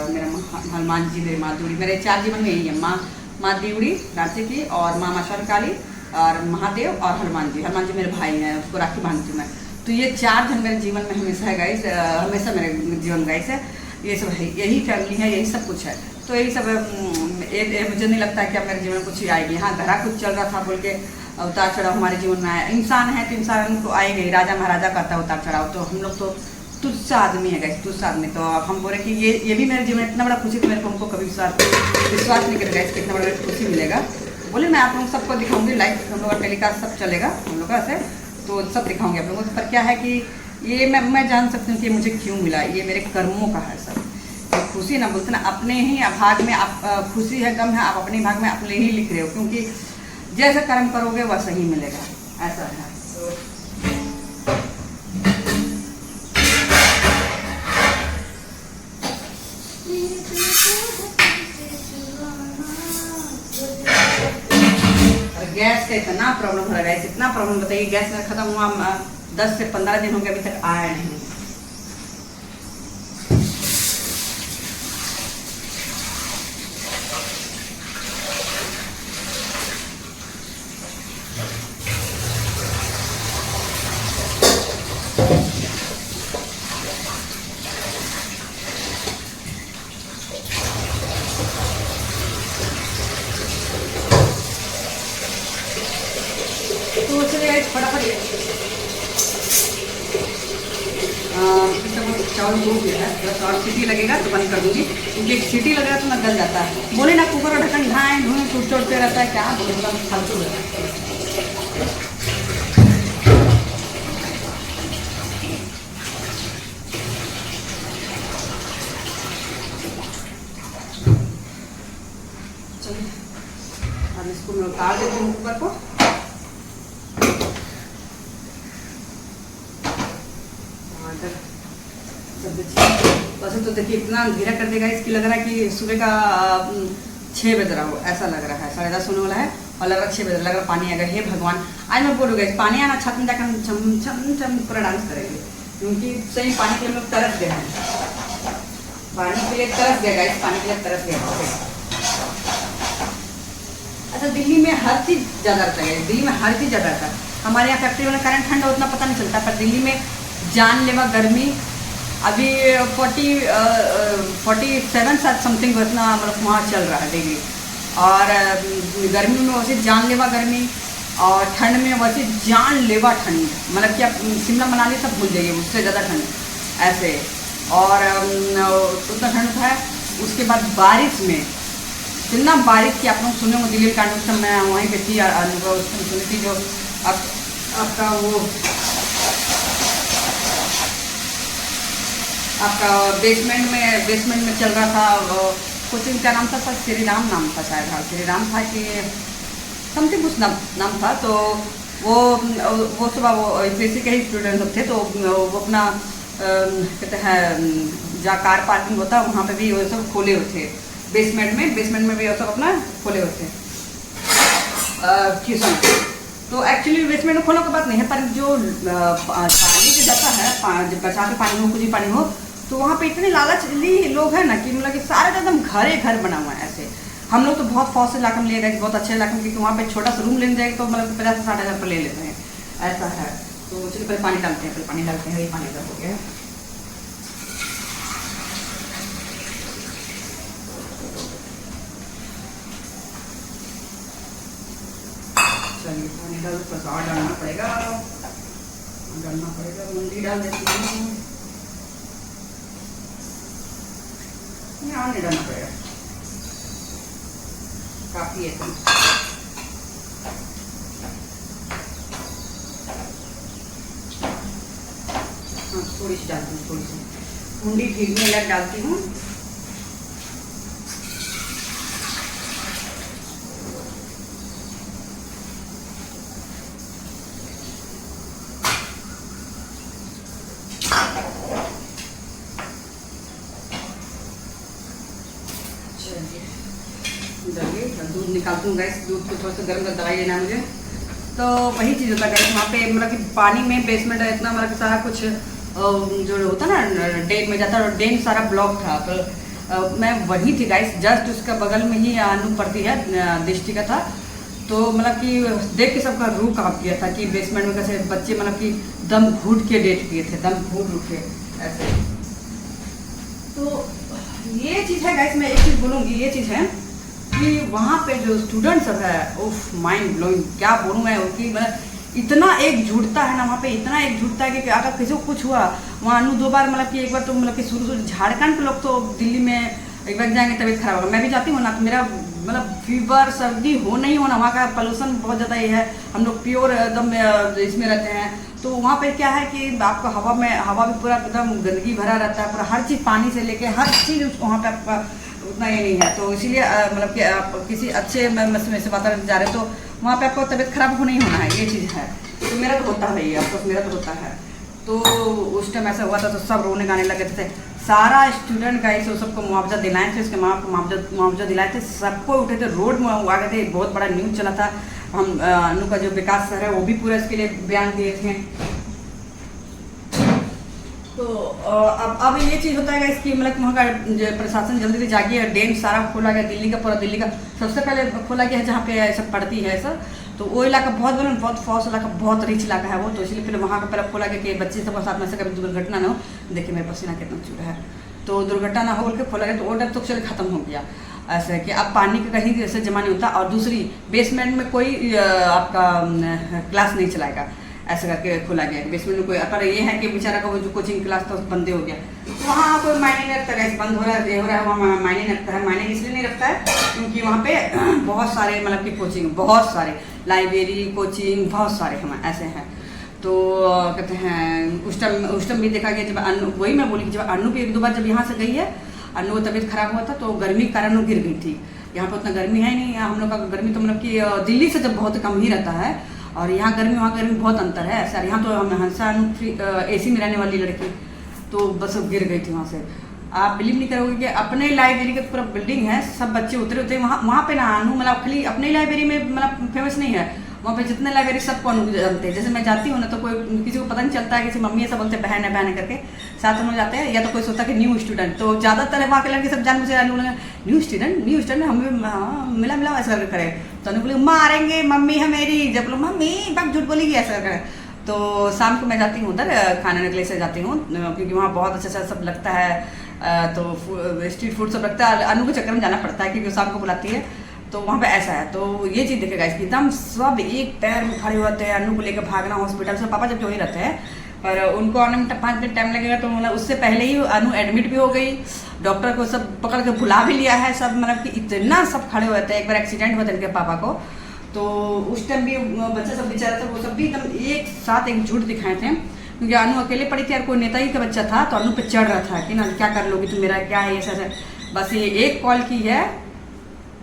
मेरा हनुमान जी, मेरी माँ देवड़ी, मेरे 4 जीवन में यही है, माँ देवड़ी रांची की, और माँ मशहर काली, और महादेव और हनुमान जी मेरे भाई हैं, उसको राखी बांधती हूँ मैं। तो ये 4 जन मेरे जीवन में हमेशा है गाइस, हमेशा मेरे जीवन गाइस है, ये सब है, यही फैमिली है, यही सब कुछ है। तो यही सब मुझे नहीं लगता कि अब मेरे जीवन में कुछ ही आएगी। हाँ, घरा कुछ चल रहा था बोल के उतार चढ़ाव हमारे जीवन में आया, इंसान है तो इंसान को आएगा ही, राजा महाराजा करता है उतार चढ़ाव, तो हम लोग तो तुच्छ आदमी है गाइस, तुच्छ आदमी। तो अब हम बोले कि ये भी मेरे जीवन में इतना बड़ा खुशी, तो मेरे को हमको कभी विश्वास नहीं करेगा गाइस, कितना बड़ा खुशी मिलेगा। बोले मैं आप लोग सबको दिखाऊंगी, लाइव हम लोग का टेलीकास्ट सब चलेगा हम लोग का ऐसे, तो सब दिखाऊंगी आप लोगों को। पर क्या है कि ये मैं जान सकती हूँ कि मुझे क्यों मिला, ये मेरे कर्मों का है सब। तो खुशी ना बोलते ना, अपने ही भाग में आप खुशी है गम है, आप अपने भाग में अपने ही लिख रहे हो, क्योंकि जैसा कर्म करोगे वैसा ही मिलेगा, ऐसा है। गैस का इतना प्रॉब्लम हो रहा है, इतना प्रॉब्लम बताइए, गैस मेरा खत्म हुआ 10 से 15 दिन हो गए, अभी तक आया नहीं। तो चलिए फटाफट चावल हो गया है, थोड़ा सा और सीटी लगेगा तो बंद कर दूँगी, क्योंकि एक सीटी लगेगा तो ना गल जाता है। बोले ना कुकर और ढक्कन ढाएँ ढूँढ टूट टूटते रहता है, क्या बोले मतलब फालतू है। चलिए अब इसको मैं उतार देती हूँ कुकर को। वैसे तो देखिए इतना अंधेरा कर देगा, इसकी लग रहा है कि सुबह का 6 बज रहा हो, ऐसा लग रहा है, 10:30 होने वाला है और लग रहा है 6 बज रहा, लग रहा पानी आएगा। हे भगवान, आज मैं बोलूँगा पानी आना, छत में जाकर हम चम चम चम पूरा डांस करेंगे, क्योंकि सही पानी के लिए हम लोग तरस गए हैं, पानी के लिए तरस गए गाइस, पानी के लिए तरस गए। अच्छा, दिल्ली में हर चीज़ ज़्यादा रहता है, दिल्ली में हर चीज़ ज़्यादा रहता है। हमारे यहाँ फैक्ट्री में करंट ठंडा उतना पता नहीं चलता, पर दिल्ली में जानलेवा गर्मी। अभी 47 समथिंग उतना मतलब वहाँ चल रहा है डिग्री, और गर्मी में वैसे जानलेवा गर्मी, और ठंड में वैसे जानलेवा ठंड, मतलब कि आप शिमला मनाली सब भूल जाइए, उससे ज़्यादा ठंड ऐसे। और उतना ठंड था। उसके बाद बारिश में इतना बारिश की आप लोग सुने हो, दिल्ली कांड उस समय मैं वहीं पे थी, अनुभव सुनी थी, जो आपका वो आपका बेसमेंट में चल रहा था कुछ, इनका नाम था सर, श्री राम नाम था शायद, हाँ श्री राम था कि समथिंग कुछ नाम था। तो वो सुबह वो यूपीएससी के ही स्टूडेंट सब थे, तो वो अपना कहते हैं जहाँ कार पार्किंग होता है वहाँ पे भी वो सब खोले हुए थे, बेसमेंट में भी वो सब अपना खोले हुए थे ट्यूशन। तो एक्चुअली बेसमेंट में खोलने की बात नहीं है, पर जो पानी जो जाता है, जब बचा के पानी हो, कुछ ही पानी हो, तो वहाँ पे इतने लालचली लोग हैं ना कि मतलब कि सारे एकदम घर बना हुआ है ऐसे। हम लोग तो बहुत फौज इलाके में ले गए, बहुत अच्छे इलाके में, क्योंकि वहाँ पे छोटा सा रूम लेने जाएंगे तो मतलब 50 से 60 हज़ार पर ले लेते हैं, ऐसा है। तो चलिए पहले पानी डालते हैं, ये पानी गर्म हो गया है। चलिए पानी डाल, थोड़ा सा और डालना पड़ेगा, मंडी डाल देती हूँ, नहीं डालना पड़ेगा, काफ़ी है। हाँ थोड़ी सी डालती हूँ, थोड़ी सी मुंडी भीगने लग डालती हूँ। दूध निकालती हूँ गैस, दूध को थोड़ा सा गर्म कर दवाई लेना मुझे। तो वही चीज़ होता है गैस, वहाँ पे मतलब कि पानी में बेसमेंट है इतना, मतलब कि सारा कुछ जो होता है ना ड्रेन में जाता है, और ड्रेन सारा ब्लॉक था। तो मैं वही थी गैस, जस्ट उसका बगल में ही अनु पड़ती है, दृष्टि का था। तो मतलब कि देख के सबका रूह काँप गया था कि बेसमेंट में कैसे बच्चे मतलब कि दम घूट के डेट किए थे, दम घूट के ऐसे। तो ये चीज़ है गैस, मैं एक चीज़ बोलूँगी, ये चीज़ है कि वहाँ पे जो स्टूडेंट सब है, उफ माइंड ब्लोइंग, क्या बोलूँ मैं उनकी, मतलब इतना एक झूठता है ना वहाँ पे, इतना एक झूठता है कि अगर किसी को कुछ हुआ वहाँ अनु 2 बार मतलब कि एक बार तो मतलब कि शुरू झारखंड के लोग तो दिल्ली में एक बार जाएंगे तबीयत खराब होगा। मैं भी जाती हूँ ना, तो मेरा मतलब फीवर सर्दी हो नहीं होना, वहाँ का पोल्यूशन बहुत ज़्यादा ही है, हम लोग प्योर एकदम इसमें रहते हैं। तो वहाँ पे क्या है कि आपका हवा भी पूरा एकदम गंदगी भरा रहता है, पूरा हर चीज़ पानी से लेके हर चीज़ वहाँ पे आपका उतना ये नहीं है। तो इसीलिए मतलब कि आप किसी अच्छे में से वातावरण जा रहे हो तो वहाँ पे आपको तबीयत खराब हो नहीं होना है, ये चीज़ है। तो मेरा तो होता है, ऑफकोर्स मेरा तो होता है। तो उस टाइम ऐसा हुआ था तो सब रोने गाने लगे थे, सारा स्टूडेंट गाइस वो सबको मुआवजा दिलाए थे, उसके माँ को मुआवजा दिलाए थे, सबको उठे थे, रोड में आ गए थे, बहुत बड़ा न्यूज़ चला था। हम अनु का जो विकास सर है वो भी पूरा इसके लिए बयान दिए थे। तो अब ये चीज़ होता है इसकी मतलब वहाँ का प्रशासन जल्दी से जागिए, डैम सारा खोला गया, दिल्ली का पूरा दिल्ली का सबसे पहले खोला गया है जहाँ पे सब पड़ती है सर। तो वो इलाका बहुत फॉस इलाका, बहुत रिच इलाका है वो, तो इसलिए फिर वहाँ का पहले खोला गया कि बच्चे सबके साथ में से कभी दुर्घटना ना हो। देखिए मेरे पसीना कितना चूड़ा है, तो दुर्घटना ना हो बोल के खोला गया। तो वो डर तो चल खत्म हो गया ऐसे कि अब पानी का कहीं ऐसे जमा नहीं होता। और दूसरी बेसमेंट में कोई आपका क्लास नहीं चलाएगा, ऐसे करके खोला गया बेसमेंट में कोई। पर ये है कि बेचारा का वो जो कोचिंग क्लास था बंद हो गया, तो वहाँ कोई मायने नहीं रखता है, बंद हो रहा है ये हो रहा है, वहाँ मायने नहीं रखता है। मायने इसलिए नहीं रखता है क्योंकि वहाँ पे बहुत सारे मतलब कि कोचिंग, बहुत सारे लाइब्रेरी कोचिंग बहुत सारे हम ऐसे हैं। तो कहते हैं उस टाइम भी देखा गया जब वही मैं बोली कि जब अनु भी एक दो बार जब यहाँ से गई है, अनु को तबीयत खराब हुआ था तो गर्मी के कारण वो गिर गई थी। यहाँ पर उतना गर्मी है नहीं, हम लोग का गर्मी तो मतलब कि दिल्ली से जब बहुत कम ही रहता है, और यहाँ गर्मी वहाँ गर्मी बहुत अंतर है सर। यहाँ तो हम हंसा AC में रहने वाली लड़की तो बस गिर गई थी वहाँ से। आप बिलीव नहीं करोगे कि अपने लाइब्रेरी का पूरा बिल्डिंग है, सब बच्चे उतरे होते हैं वहाँ पे ना। अनु मतलब खाली अपने लाइब्रेरी में मतलब फेमस नहीं है, वहाँ पे जितने लाइब्रेरी सबको अनु जानते हैं। जैसे मैं जाती हूँ ना तो कोई किसी को पता नहीं चलता है, किसी मम्मी ऐसा बोलते हैं बहन है बहन है करके साथ हम लोग जाते हैं, या तो कोई सोचता है कि न्यू स्टूडेंट, तो ज़्यादातर वहाँ के लड़के सब जान मुझे न्यू स्टूडेंट हमें मिला ऐसा करे। तो अनु बोली मारेंगे मम्मी है मेरी, जब बोलो मम्मी बक झूठ बोलेगी ऐसा करे। तो शाम को मैं जाती हूँ उधर खाने निकले से जाती हूँ क्योंकि वहाँ बहुत अच्छा सब लगता है, तो स्ट्रीट फूड सब लगता है। अनु के चक्कर में जाना पड़ता है क्योंकि शाम को बुलाती है, तो वहाँ पे ऐसा है। तो ये चीज़ देखेगा इसकी एकदम सब एक पैर में खड़े होते हैं, अनु को लेकर भागना हॉस्पिटल से। पापा जब जो ही रहते हैं, पर उनको आने में 5 मिनट टाइम लगेगा, तो मतलब उससे पहले ही अनु एडमिट भी हो गई। डॉक्टर को सब पकड़ के बुला भी लिया है सब, मतलब कि इतना सब खड़े हुए थे। एक बार एक्सीडेंट हुआ था इनके पापा को, तो उस टाइम भी बच्चा सब बेचारा था, वो सब भी एकदम एक साथ एकजुट दिखाए थे क्योंकि अनु अकेले पड़ी थी और कोई नेता ही का बच्चा था, तो अनु पे चढ़ रहा था कि ना क्या कर लोगी तुम, मेरा क्या है ऐसा। बस ये एक कॉल की है,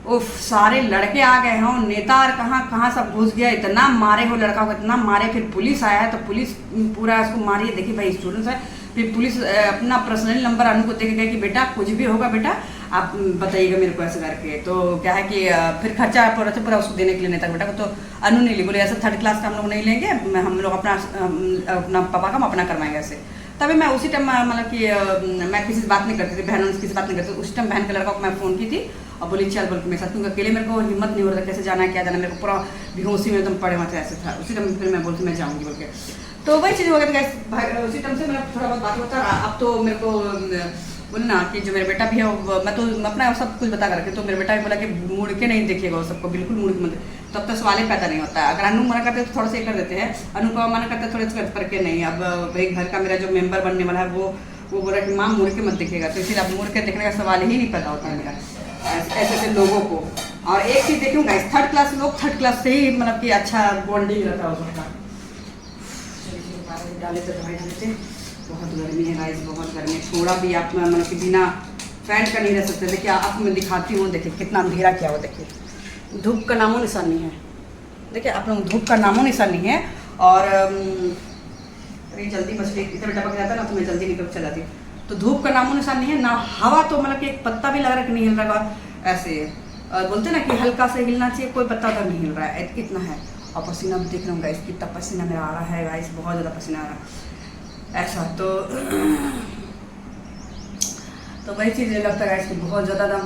उफ सारे लड़के आ गए हों, नेता और कहाँ सब घुस गया, इतना मारे हो लड़का को, इतना मारे। फिर पुलिस आया है तो पुलिस पूरा उसको मारी, देखिए भाई स्टूडेंट्स है। फिर पुलिस अपना पर्सनल नंबर अनु को दे के गए कि बेटा कुछ भी होगा बेटा आप बताइएगा मेरे को ऐसे करके। तो क्या है कि फिर खर्चा पूरा उसको देने के लिए नेता बेटा को, तो अनु नहीं ली, बोले ऐसा 3rd क्लास का हम लोग नहीं लेंगे, हम लोग अपना पापा का हम अपना करवाएंगे ऐसे। तभी मैं उसी टाइम मतलब कि मैं किसी से बात नहीं करती थी, बहनों से किसी बात नहीं करती थी। उस टाइम बहन के लड़का को मैं फ़ोन की थी और बोली चल बोल के मेरे साथ, क्योंकि अकेले मेरे को हिम्मत नहीं हो रहा था कैसे जाना है क्या जाना, मेरे को पूरा बेहोशी में एकदम पड़े हुए थे ऐसे था। उसी टाइम फिर मैं बोलती मैं जाऊँगी बोल के, तो वही चीज़ हो गई थी। उसी टाइम से मेरा थोड़ा बहुत बात होता रहा। अब तो मेरे को बोले ना कि जो मेरे बेटा भी है मैं तो अपना सब कुछ बता करके, तो मेरे बेटा भी बोला कि मुड़ के नहीं देखिएगा वो सबको, बिल्कुल मुड़ के मत, तब तक सवाल ही पैदा नहीं होता है। अगर अनु मना करते तो थोड़ा सा ये कर देते हैं, अनु को मना करते थोड़े से करके नहीं। अब भाई घर का मेरा जो मेंबर बनने वाला है वो बोल रहा है कि माँ मुड़ के मत देखिएगा, तो इसीलिए अब मुड़ के देखने का सवाल ही नहीं पैदा होता है मेरा ऐसे ऐसे लोगों को। और एक चीज़ देखूँगा इस 3rd क्लास लोग 3rd क्लास से ही मतलब कि अच्छा बॉन्डिंग रहता है उसका। डाले तो दवाई डालते, बहुत गर्मी है गाइस, बहुत गर्मी। थोड़ा भी आप मतलब कि बिना फैन का नहीं रह सकते। देखिए आपको मैं दिखाती हूँ, देखिए कितना अंधेरा क्या हो, देखिए धूप का नामो निशान नहीं है। देखिए आप लोग धूप का नामो निशान नहीं है। और अरे जल्दी मछली इतना टपक जाता है ना तो मैं जल्दी निकल चल जाती हूँ। तो धूप का नामो निशान नहीं है ना, हवा तो मतलब कि एक पत्ता भी लग रहा है कि नहीं हिल रहा ऐसे। और बोलते ना कि हल्का से हिलना चाहिए, कोई पत्ता तो नहीं हिल रहा है, इतना है। और पसीना भी देख रहा हूँ गाइस, कितना पसीना मेरा आ रहा है गाइस, बहुत ज़्यादा पसीना आ रहा है ऐसा। तो वही चीज़ लगता है गाइस कि बहुत ज़्यादा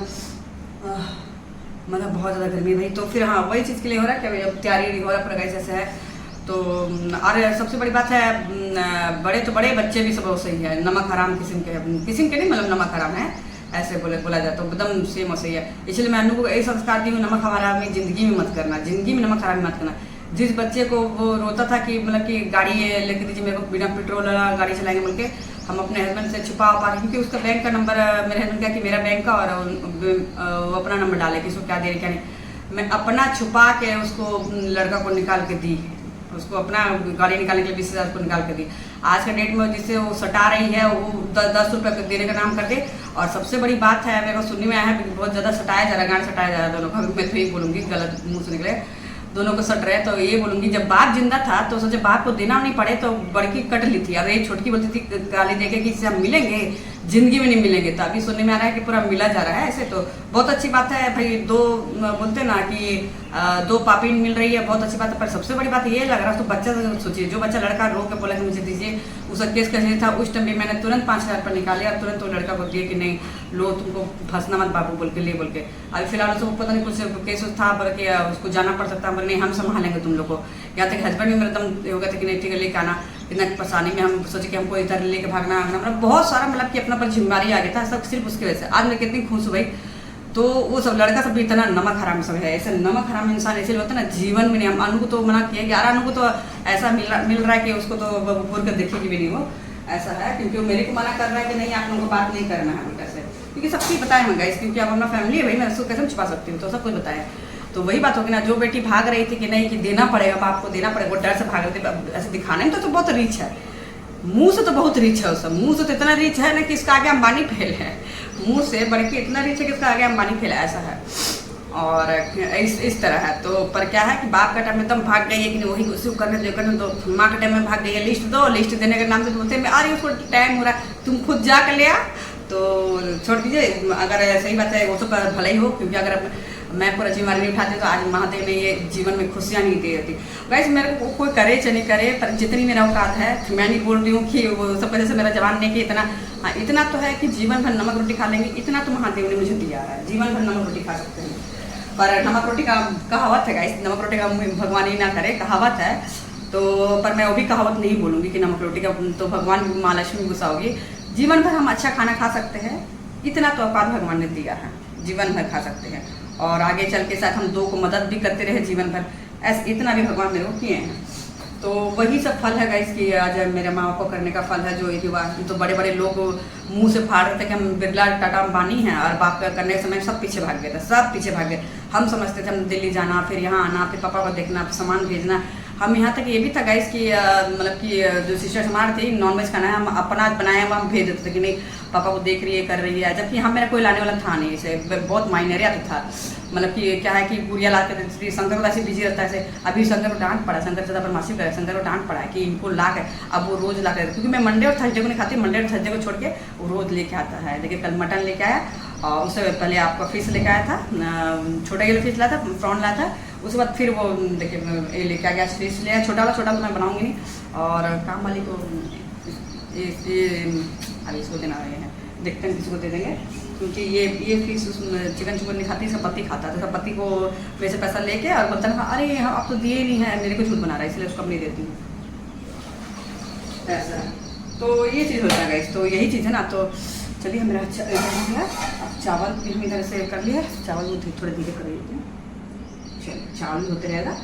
मतलब बहुत ज़्यादा गर्मी भाई। तो फिर हाँ वही चीज़ के लिए हो रहा है कि अब तैयारी हो रहा है पूरा गाइस ऐसे है। तो और सबसे बड़ी बात है बड़े तो बड़े बच्चे भी सब सही है, नमक हराम किस्म के नहीं, मतलब नमक हराम है ऐसे बोला जाए तो एकदम सेम और सही है। इसलिए मैं अनु को यही संस्कार दी हूँ, नमक हरामी ज़िंदगी में मत करना, ज़िंदगी में नमक हरामी मत करना। जिस बच्चे को वो रोता था कि मतलब कि गाड़ी लेके दीजिए मेरे को, बिना पेट्रोल वाला गाड़ी चलाएंगे बोल के, हम अपने हस्बैंड से छुपा क्योंकि उसका बैंक का नंबर मेरे हस्बैंड क्या कि मेरा बैंक का, और वो अपना नंबर डाले कि उसको क्या दे रही क्या नहीं। मैं अपना छुपा के उसको लड़का को निकाल के दी, उसको अपना गाड़ी निकालने के लिए 20,000 को निकाल के दी। आज के डेट में जिससे वो सटा रही है वो 10 रुपये देने का नाम कर दे। और सबसे बड़ी बात है मेरे को सुनने में आया है बहुत ज़्यादा सटाया जा रहा है, गाड़ी सटाया जा रहा है दोनों का। मैं तो यही बोलूँगी, गलत मुँह से निकले, दोनों को सट रहे। तो ये बोलूँगी जब बाप जिंदा था तो सोचे बाप को देना नहीं पड़े तो बड़की कट ली थी। अब ये छोटकी बोलती थी गाली देके कि इससे हम मिलेंगे, जिंदगी में नहीं मिलेंगे। तो अभी सुनने में आ रहा है कि पूरा मिला जा रहा है ऐसे। तो बहुत अच्छी बात है भाई, दो बोलते ना कि दो पापी मिल रही है, बहुत अच्छी बात है। पर सबसे बड़ी बात ये लग रहा है तो बच्चा सोचिए, जो बच्चा लड़का रो के बोला कि मुझे दीजिए, उसका केस कैसे था उस टाइम भी मैंने तुरंत 5,000 रुपये निकाले और तुरंत वो लड़का को दिए कि नहीं लो तुमको फंसना मत बाबू बोल के ले बोल के। अभी फिलहाल उसको पता नहीं कुछ केस था बोल के उसको जाना पड़ सकता है, नहीं हम संभालेंगे तुम लोग को। यहाँ तक हस्बैंड भी मेरा दम हो गया था कि नहीं ठीक है लेके आना। इतना परेशानी में हम सोचे कि हमको इधर लेके भागना आगना, मतलब बहुत सारा मतलब कि अपना पर जिम्मेदारी आ गया था सब सिर्फ उसकी वजह से। आज मैं कितनी खुश हूँ भाई, तो वो सब लड़का सब भी इतना नमक हराम सब है, ऐसे नमक हराम इंसान ऐसे होता है ना, जीवन में नहीं। हम अनु को तो मना किया कि यार अनु को तो ऐसा मिल रहा है कि उसको तो घूर कर देखेगी भी नहीं वो, ऐसा है। क्योंकि वो मेरे को मना कर रहा है कि नहीं आप लोगों को बात नहीं करना है बेटा से, क्योंकि सब चीज़ बताए हैं गाइस, क्योंकि अब अपना फैमिली है भाई, मैं उसको कैसे छुपा सकती हूँ, तो सब कुछ बताया। तो वही बात होगी ना, जो बेटी भाग रही थी कि नहीं कि देना पड़ेगा बाप को, देना पड़ेगा, वो डर से भाग रही थी। ऐसे दिखाने में तो बहुत रीच है, मुंह से तो बहुत रीच है उसका, मुंह से तो इतना रीच है ना कि इसका आगे अंबानी फेल है, मुंह से बढ़ के इतना रीच है कि इसका आगे अंबानी फेल है, ऐसा है। और इस तरह है। तो पर क्या है कि बाप का टाइम में एकदम भाग गई है कि वही उसी को करने जो करने, तो माँ के टाइम में भाग गई है, लिस्ट दो, लिस्ट देने के नाम से बोलते हैं अरे उसको टाइम हो रहा है, तुम खुद जा कर ले आ, तो छोड़ दीजिए। अगर सही बात है वो तो भले ही हो, क्योंकि अगर मैं पूरा जिम्मेदारी नहीं उठाती तो आज महादेव ने ये जीवन में खुशियाँ नहीं दे देती। वैसे मेरे को कोई करे चाहे नहीं करे, पर जितनी मेरा औकात है, मैं नहीं बोल रही हूँ कि वो सब वजह से मेरा जवान नहीं कि इतना, हाँ इतना तो है कि जीवन भर नमक रोटी खा लेंगे, इतना तो महादेव ने मुझे दिया है, जीवन भर नमक रोटी खा सकते हैं। पर नमक रोटी का कहावत है गाइस, नमक रोटी का भगवान ही ना करे, कहावत है। तो पर मैं वो भी कहावत नहीं बोलूँगी कि नमक रोटी का तो भगवान माँ लक्ष्मी गुस्सा होगी। जीवन भर हम अच्छा खाना खा सकते हैं, इतना तो औकात भगवान ने दिया है, जीवन भर खा सकते हैं। और आगे चल के साथ हम दो को मदद भी करते रहे जीवन भर, ऐसे इतना भी भगवान मेरे को किए हैं। तो वही सब फल है गाइस कि आज मेरे माँ बाप को करने का फल है जो ये हुआ। तो बड़े बड़े लोग मुंह से फाड़ रहे थे कि हम बिरला टाटा अंबानी हैं, और बाप का करने के समय सब पीछे भाग गए थे, सब पीछे भाग गए। हम समझते थे हम दिल्ली जाना, फिर यहाँ आना, फिर पापा को देखना, फिर सामान भेजना। हम यहाँ तक ये भी था गाइस कि मतलब कि जो सिस्टर हमारे थे नॉनवेज खाना है, हम अपना बनाया हुआ हम भेज देते थे कि नहीं पापा को देख रही है, कर रही है, जबकि यहाँ मेरा कोई लाने वाला था नहीं, इसे बहुत माइनरिया था। मतलब कि क्या है कि पूरिया ला के शंकर को ऐसे बिजी रहता है। अभी शंकर को डांट पड़ा, शंकर ज़्यादा बदमाशी करे, शंकर को डांट पड़ा है कि इनको ला के अब वो रोज़ ला कर, क्योंकि मैं मंडे और थर्सडे को नहीं खाती, मंडे और थर्सडे को छोड़ के वो रोज़ लेके आता है। देखिए कल मटन लेके आया, और उससे पहले आपका फिश लेके आया था, छोटा येलो फिश लाया था, प्रॉन लाया था, उसके बाद फिर वो देखिए लेके आ गया फिश ले आया, छोटा तो मैं बनाऊँगी नहीं। और काम वाली को अभी इसको देना है, देखते हैं किसी को दे देंगे, क्योंकि ये फिश चिकन नहीं खाती, सब पति खाता है, तो सब पति को वैसे पैसा लेके और बोलता है अरे आप तो दिए नहीं है, मेरे को झूठ बना रहा है, इसलिए उसको नहीं देती हूँ, ऐसा। तो ये चीज़ होता है गाइस, तो यही चीज़ है ना। तो चलिए मेरा अच्छा हो गया, अब चावल भी हम इधर से कर लिया, चावल में थोड़े धीरे कर लेते हैं, चलिए चावल भी होते रहेगा।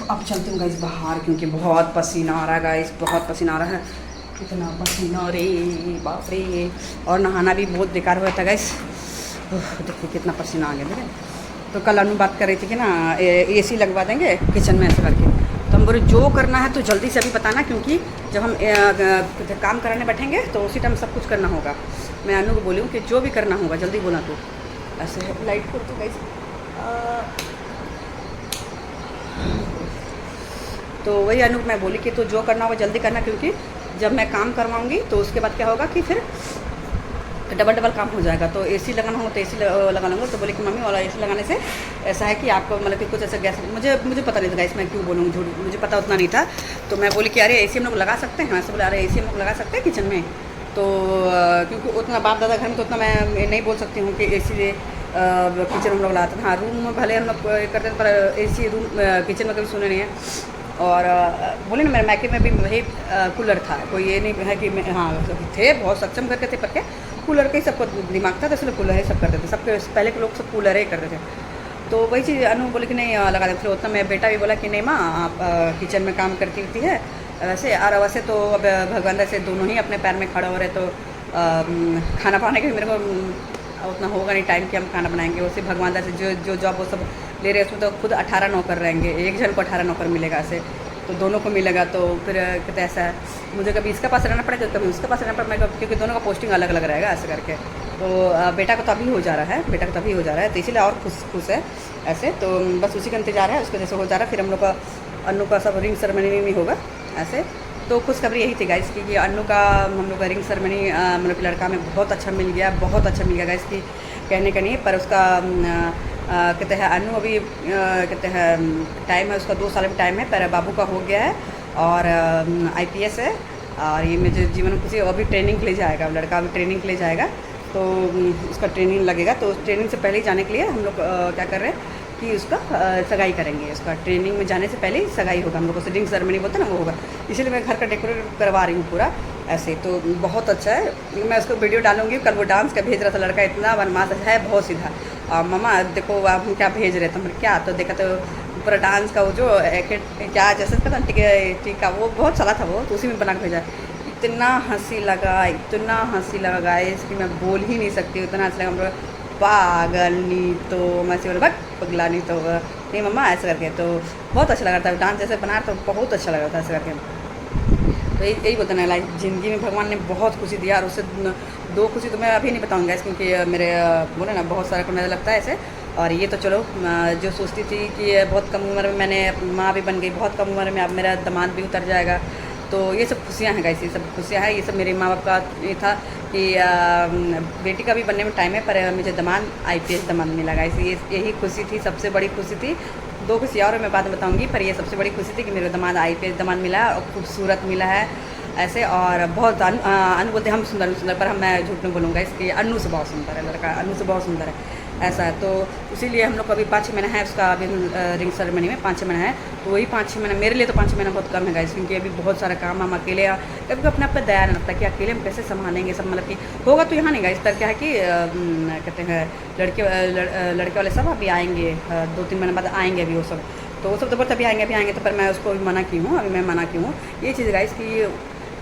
अब चलते हैं गाइस बाहर, क्योंकि बहुत पसीना आ रहा है गाइस, बहुत पसीना आ रहा है, कितना पसीना रे बाप रे। और नहाना भी बहुत बेकार हुआ था गाइस, देखिए कितना पसीना आ गया मेरे। तो कल अनु बात कर रही थी कि ना एसी लगवा देंगे किचन में ऐसे करके, तो हम बोले जो करना है तो जल्दी से अभी बताना, क्योंकि जब हम काम कराने बैठेंगे तो उसी टाइम सब कुछ करना होगा। मैं अनु को बोली हूँ कि जो भी करना होगा जल्दी बोला, तो ऐसे लाइट को तो गाइस। तो वही अनु मैं बोली कि तो जो करना होगा जल्दी करना, क्योंकि जब मैं काम करवाऊँगी तो उसके बाद क्या होगा कि फिर डबल काम हो जाएगा। तो एसी लगाना होगा तो एसी लगा लूँगा। तो बोले कि मम्मी वाला एसी लगाने से ऐसा है कि आपको मतलब कि कुछ ऐसा गैस, मुझे पता नहीं था गैस, मैं क्यों बोलूँगी झूठ, मुझे पता उतना नहीं था। तो मैं बोली कि अरे एसी हम लोग लगा सकते हैं, ऐसे बोले अरे एसी हम लोग लगा सकते हैं किचन में। तो क्योंकि उतना बाप दादा घर में तो उतना मैं नहीं बोल सकती हूँ कि एसी किचन हम लोग लगाते हैं। हाँ रूम में भले हम लोग करते हैं, पर एसी रूम किचन में कभी सुने नहीं है। और बोले ना मेरे मैके में भी वही कूलर था, कोई ये नहीं है कि हाँ थे बहुत सक्षम करके थे, पर क्या कूलर का ही सबको दिमाग था, तो इसलिए कूलर ही सब करते थे, सबके पहले के लोग सब कूलर ही करते थे। तो वही चीज़ अनु बोले कि नहीं लगा देते। उतना मेरा बेटा भी बोला कि नहीं माँ आप किचन में काम करती होती है वैसे। और वैसे तो अब भगवान से दोनों ही अपने पैर में खड़ा हो रहे, तो खाना बनाने के भी मेरे को उतना होगा नहीं टाइम कि हम खाना बनाएंगे। उसी भगवान से जो जॉब वो सब ले रहे हैं उसमें तो खुद 18 नौकर रहेंगे, एक जन को 18 नौकर मिलेगा ऐसे, तो दोनों को मिलेगा। तो फिर कहते ऐसा है मुझे कभी इसका पास रहना पड़ेगा, कभी उसका पास रहना पड़ेगा, क्योंकि दोनों का पोस्टिंग अलग अलग रहेगा ऐसे करके। तो बेटा को तो अभी हो जा रहा है, बेटा को तो अभी हो जा रहा है, तो इसीलिए और खुश है ऐसे। तो बस उसी का इंतजार है, उसके जैसे हो जा रहा है। फिर हम लोग का अनु का सब रिंग सेरेमनी में होगा ऐसे। तो खुशखबरी यही थी गाइस कि अनु का हम लोग का रिंग सेरेमनी मतलब कि लड़का में बहुत अच्छा मिल गया, बहुत अच्छा मिल गया गाइस कि कहने का नहीं। पर उसका कहते हैं अनु अभी कहते हैं टाइम है उसका 2 साल में टाइम है, पर बाबू का हो गया है और IPS है। और ये मुझे जीवन में खुशी, अभी ट्रेनिंग के लिए जाएगा लड़का, अभी ट्रेनिंग के लिए जाएगा। तो उसका ट्रेनिंग लगेगा, तो ट्रेनिंग से पहले ही जाने के लिए हम लोग क्या कर रहे हैं कि उसका सगाई करेंगे, उसका ट्रेनिंग में जाने से पहले ही सगाई होगा, हम लोग को रिंग सेरेमनी बोलते हैं ना, वो होगा। इसलिए मैं घर का डेकोरेट करवा रही हूँ पूरा ऐसे। तो बहुत अच्छा है, मैं उसको वीडियो डालूंगी। कल वो डांस का भेज रहा था लड़का, इतना बनमास है, बहुत सीधा। मम्मा देखो आप क्या भेज रहे थे, हमने क्या तो देखा तो पूरा डांस का वो जो क्या जैसे पता टीका वो बहुत चला था वो, तो उसी में बना के भेजा। इतना हंसी लगा गाइस कि मैं बोल ही नहीं सकती, इतना हंसी लगा। हम लोग पागल नहीं तो मैं से बोले भाग पगला नहीं तो नहीं मम्मा ऐसा करके। तो बहुत अच्छा लगा था डांस जैसे बना, तो बहुत अच्छा लगा था ऐसा करके। तो यही बोलते ना, लाइफ ज़िंदगी में भगवान ने बहुत खुशी दिया, और उससे 2 खुशी तो मैं अभी नहीं बताऊँगा इस, क्योंकि मेरे बोले ना बहुत सारा को नज़र लगता है ऐसे। और ये तो चलो जो सोचती थी कि बहुत कम उम्र में मैंने माँ भी बन गई, बहुत कम उम्र में अब मेरा दामाद भी उतर जाएगा, तो ये सब खुशियाँ हैं गाइस, ये सब खुशियाँ हैं। ये सब मेरे माँ बाप का ये था कि बेटी का भी बनने में टाइम है, पर मुझे दामाद IPS दामाद मिला गाइस, यही खुशी थी, सबसे बड़ी खुशी थी। 2 खुशी और मैं बाद में बताऊंगी, पर ये सबसे बड़ी खुशी थी कि मेरे दामाद IPS दामाद मिला, और खूबसूरत मिला है ऐसे। और बहुत अनु बोलते हम सुंदर, पर मैं झूठ नहीं बोलूँगा, इसकी अन्नू से बहुत सुंदर है लड़का, अन्नू से बहुत सुंदर है ऐसा है। तो इसीलिए हम लोग को अभी 5-6 महीना है उसका, अभी रिंग सेरेमनी में 5-6 महीना है। तो वही 5-6 महीना मेरे लिए तो 5-6 महीना बहुत कम है गाइस, क्योंकि अभी बहुत सारा काम हम अकेले, कभी अपने आप पर दया नहीं लगता कि अकेले हम कैसे संभालेंगे सब, मतलब कि होगा तो यहाँ नहीं गाइस। तर क्या है कि कहते हैं लड़के वाले सब अभी आएंगे, 2-3 महीने बाद आएंगे अभी वो सब, तो वो सब तो बहुत अभी आएंगे। तो पर मैं उसको अभी मना की हूँ, अभी मैं मना की हूँ ये चीज़ गाइस कि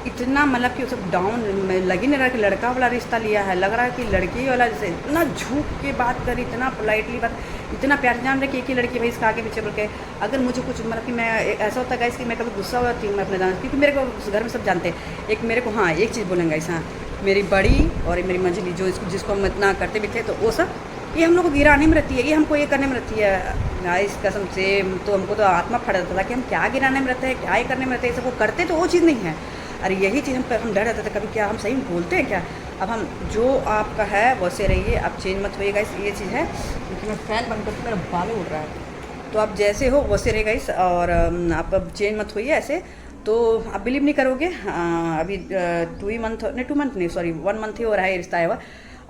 इतना मतलब कि वो सब डाउन लग ही नहीं रहा कि लड़का वाला रिश्ता लिया है, लग रहा है कि लड़की वाला, जैसे इतना झूठ के बात करी, इतना पोलाइटली बात, इतना प्यार जान रहे कि एक ही लड़की भाई इसका आगे पीछे बोल के। अगर मुझे कुछ मतलब कि मैं ऐसा होता है गाइस कि मैं कभी गुस्सा होती हूँ मैं अपने दान, क्योंकि मेरे को घर में सब जानते हैं। एक मेरे को हाँ एक चीज़ बोलेंगे ऐसा, मेरी बड़ी और मेरी मंझली जो जिसको हम इतना करते भी थे, तो वो सब ये हम लोग को गिराने में रहती है, ये हमको ये करने में रहती है गाइस कसम से। तो हमको तो आत्मा फट जाता था कि हम क्या गिराने में रहते हैं, क्या ही करने में रहते हैं, सबको करते तो वो चीज़ नहीं है। अरे यही चीज़ हम डर रहते थे कभी, क्या हम सही में बोलते हैं क्या। अब हम जो आपका है वैसे रहिए, आप चेंज मत होइएगा, ये चीज़ है। क्योंकि मैं फ़ैन बन करके मेरा बाल उड़ रहा है, तो आप जैसे हो वैसे रहेगा इस, और आप अब चेंज मत होइए ऐसे। तो आप बिलीव नहीं करोगे, अभी 2 मंथ नहीं सॉरी 1 मंथ ही हो रहा है रिश्ता है वह,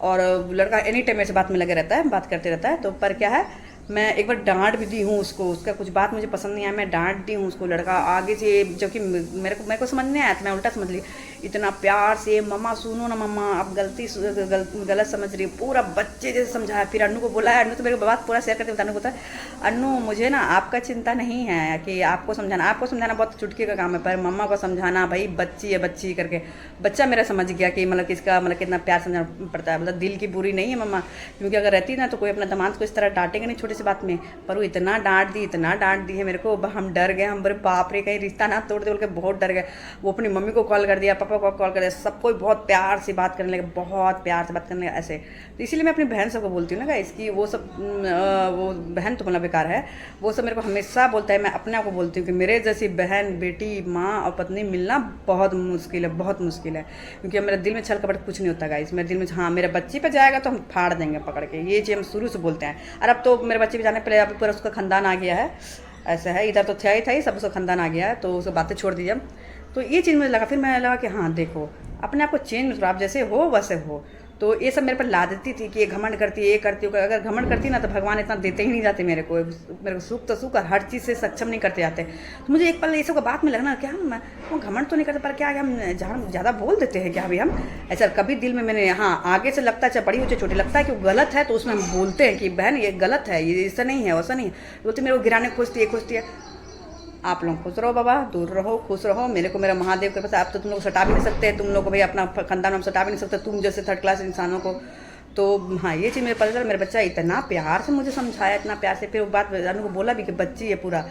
और लड़का एनी टाइम मेरे से बात में लगे रहता है, बात करते रहता है। तो पर क्या है, मैं एक बार डांट भी दी हूँ उसको, उसका कुछ बात मुझे पसंद नहीं आया, मैं डांट दी हूँ उसको। लड़का आगे से, जबकि मेरे को समझ नहीं आया था, मैं उल्टा समझ ली, इतना प्यार से मम्मा सुनो ना मम्मा आप गलत समझ रही हो, पूरा बच्चे जैसे समझाया। फिर अन्नू को बोला, अन्नू तो मेरे को बात पूरा शेयर करते बताने को होता है, अन्नू मुझे ना आपका चिंता नहीं है कि आपको समझाना बहुत चुटकी का काम है, पर मम्मा को समझाना भाई बच्ची है बच्ची करके। बच्चा मेरा समझ गया कि मतलब किसका मतलब कितना प्यार समझाना पड़ता है, मतलब दिल की बुरी नहीं है मम्मा, क्योंकि अगर रहती ना तो कोई अपना दामाद को इस तरह डांटेंगे नहीं छोटे से बात में। पर वो इतना डांट दी है मेरे को, हम डर गए, हम बोले बाप रे कहीं रिश्ता ना तोड़ दे बोल के, बहुत डर गए। वो अपनी मम्मी को कॉल कर दिया, पापा को कॉल कर दिया, सबको बहुत प्यार से बात करने लगे, बहुत प्यार से बात करने लगे ऐसे। तो इसीलिए मैं अपनी बहन सबको बोलती हूँ ना इसकी, वो सब वो बहन तो बोलना बेकार है, वो सब मेरे को हमेशा बोलता है, मैं अपने आप को बोलती हूँ कि मेरे जैसी बहन बेटी माँ और पत्नी मिलना बहुत मुश्किल है, बहुत मुश्किल है। क्योंकि मेरे दिल में छल कपट कुछ नहीं होता गाइस, मेरे दिल में हाँ मेरे बच्ची पे जाएगा तो हम फाड़ देंगे पकड़ के, ये चीज़ हम शुरू से बोलते हैं। और अब तो मेरे बच्चे भी जाने पहले अब पूरा उसका खानदान आ गया है ऐसा है, इधर तो था ही सब उसका खानदान आ गया है, तो उसको बातें छोड़ दीजिए। तो ये चीज़ मुझे लगा, फिर मैं लगा कि हाँ देखो अपने आप को चेंज करो, आप जैसे हो वैसे हो। तो ये सब मेरे पर ला देती थी कि ये घमंड करती है, ये करती हो, अगर घमंड करती ना तो भगवान इतना देते ही नहीं जाते मेरे को सुख तो सुख और हर चीज़ से सक्षम नहीं करते जाते। तो मुझे एक पल ये सब का बात में लगना क्या हम घमंड तो नहीं करते, पर क्या हम ज़्यादा बोल देते हैं क्या अभी हम ऐसा। कभी दिल में मैंने हाँ आगे से लगता है चाहे बड़ी हो चाहे छोटी, लगता है कि वो गलत है तो उसमें हम बोलते हैं कि बहन ये गलत है, ये ऐसा नहीं है वैसा नहीं है, बोलते मेरे को गिराने खोजती है। आप लोग खुश रहो बाबा, दूर रहो, खुश रहो। मेरे को मेरा महादेव के पास, आप तो तुम लोग सटा भी नहीं सकते, तुम लोग को भाई अपना खानदान हम सटा भी नहीं सकते, तुम जैसे 3rd क्लास इंसानों को। तो हाँ ये चीज़ मेरे पता चला, मेरा बच्चा इतना प्यार से मुझे समझाया, इतना प्यार से, फिर वो बात जानू को बोला भी कि बच्ची है पूरा,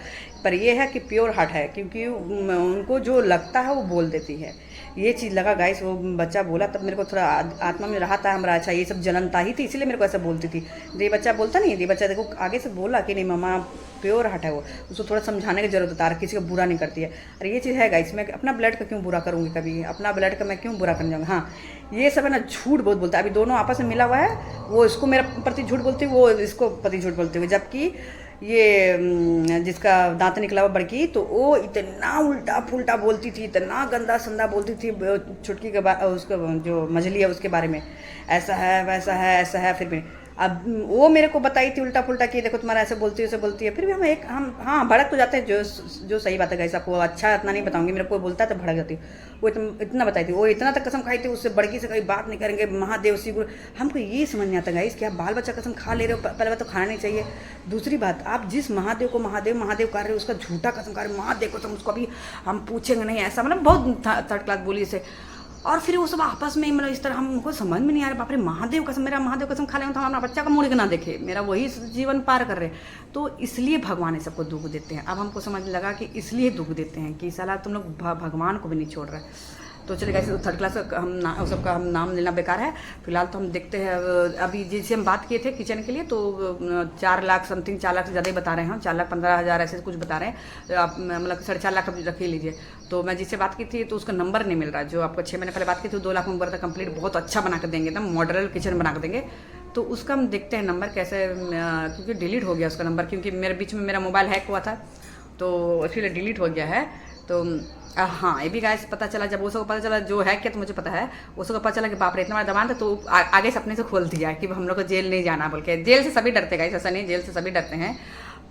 पर ये है कि प्योर हार्ट है, क्योंकि उनको जो लगता है वो बोल देती है। ये चीज़ लगा गाइस, वो बच्चा बोला तब मेरे को थोड़ा आत्मा में रहा था हमारा, अच्छा ये सब जलनता ही थी इसलिए मेरे को ऐसा बोलती थी। ये बच्चा बोलता नहीं है, ये बच्चा देखो आगे से बोला कि नहीं मम्मा प्योर हार्ट है वो, उसको थोड़ा समझाने की जरूरत है, किसी का बुरा नहीं करती है। अरे ये चीज़ है गाइस, मैं अपना ब्लड का क्यों बुरा करूँगी, कभी अपना ब्लड का मैं क्यों बुरा करने जाऊँगा। हाँ ये सब है ना झूठ बहुत बोलता है, अभी दोनों आपस में मिला हुआ है, वो इसको मेरे प्रति झूठ बोलती है, वो इसको प्रति झूठ बोलते हुए, जबकि ये जिसका दांत निकला हुआ बड़की, तो वो इतना उल्टा फुल्टा बोलती थी, इतना गंदा संदा बोलती थी छुटकी के उसका जो मछली है उसके बारे में, ऐसा है वैसा है ऐसा है। फिर भी अब वो मेरे को बताई थी उल्टा पुल्टा कि देखो तुम्हारा ऐसे बोलती है, फिर भी हम हाँ भड़क तो जाते हैं, जो सही बात है गाइस। आपको अच्छा इतना नहीं बताऊंगी, मेरे को बोलता है तो भड़क जाती हूँ। वो इतना बताई थी, वो इतना तक कसम खाई थी, उससे बड़की से कभी बात नहीं करेंगे, महादेव शिव गुरु। हमको ये समझ नहीं आता गाइस कि आप बाल बच्चा कसम खा ले रहे हो, पहले बात तो खाना नहीं चाहिए। दूसरी बात, आप जिस महादेव को महादेव महादेव कर रहे हो उसका झूठा कसम खा रहे हो, महादेव को तुम उसको अभी हम पूछेंगे नहीं, ऐसा मतलब बहुत थर्ड क्लास बोली से। और फिर वो सब आपस में मतलब इस तरह हमको समझ में नहीं आ रहा। बाप रे, महादेव कसम, मेरा महादेव कसम खा लेंगे तो हम अपना बच्चा का मुड़ के ना देखे, मेरा वही जीवन पार कर रहे हैं। तो इसलिए भगवान ये सबको दुख देते हैं। अब हमको समझ लगा कि इसलिए दुख देते हैं कि साला तुम लोग भगवान को भी नहीं छोड़ रहे। तो चलिए गाइस, थर्ड क्लास का हम सबका हम नाम लेना बेकार है। फिलहाल तो हम देखते हैं, अभी जिससे हम बात किए थे किचन के लिए, तो 4 लाख समथिंग, 4 लाख से ज़्यादा ही बता रहे हैं, 4,15,000 ऐसे कुछ बता रहे हैं। आप मतलब 4.5 लाख रख ही लीजिए। तो मैं जिससे बात की थी तो उसका नंबर नहीं मिल रहा, जो आपको 6 महीने पहले बात की थी, 2 लाख में तक कंप्लीट बहुत अच्छा बना कर देंगे, एकदम मॉडल किचन बना कर देंगे। तो उसका हम देखते हैं नंबर कैसे, क्योंकि डिलीट हो गया उसका नंबर, क्योंकि मेरे बीच में मेरा मोबाइल हैक हुआ था तो इसलिए डिलीट हो गया है। तो हाँ, ये भी गाइस पता चला, जब वो सब पता चला जो है क्या, तो मुझे पता है वो सब पता चला कि बाप रे इतना बड़ा दबान था, तो आगे से अपने से खोल दिया कि हम लोग को जेल नहीं जाना बोल के। जेल से सभी डरते गाइस, ऐसा नहीं, जेल से सभी डरते हैं,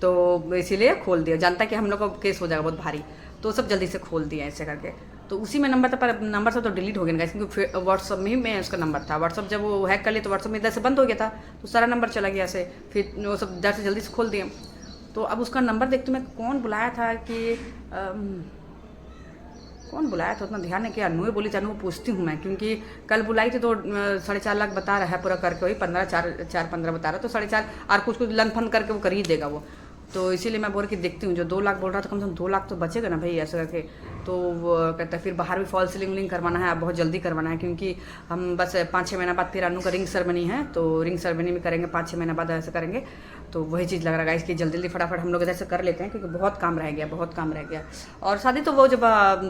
तो इसीलिए खोल दिया, जानता है कि हम लोग का केस हो जाएगा बहुत भारी, तो सब जल्दी से खोल दिया ऐसे करके। तो उसी में नंबर था, पर नंबर से तो डिलीट हो गया गाइस, क्योंकि व्हाट्सअप में ही में उसका नंबर था। व्हाट्सअप जब वो हैक कर लिया तो व्हाट्सअप में इधर से बंद हो गया था, तो सारा नंबर चला गया ऐसे, फिर वो सब इधर से जल्दी से खोल दिया। तो अब उसका नंबर देखते मैं कौन बुलाया था कि कौन बुलाया था उतना ध्यान नहीं किया। अनु बोली थी, अनु पूछती हूँ मैं, क्योंकि कल बुलाई थी तो 4.5 लाख बता रहा है पूरा करके, वही 15 बता रहा, तो 4.5 और कुछ लन फन करके वो कर ही देगा वो। तो इसीलिए मैं बोल के देखती हूँ, जो 2 लाख बोल रहा था कम से कम 2 लाख तो बचेगा ना भाई ऐसा करके। तो वो कहता है फिर बाहर भी फॉल सीलिंग करवाना है, बहुत जल्दी करवाना है, क्योंकि हम बस 5-6 महीना बाद फिर अनु का रिंग सेरेमनी है, तो रिंग सेरेमनी में करेंगे 5-6 महीना बाद ऐसे करेंगे। तो वही चीज़ लग रहा है इसकी, जल्दी जल्दी फटाफट हम लोग इधर से कर लेते हैं, क्योंकि बहुत काम रह गया, बहुत काम रह गया। और शादी तो वो जब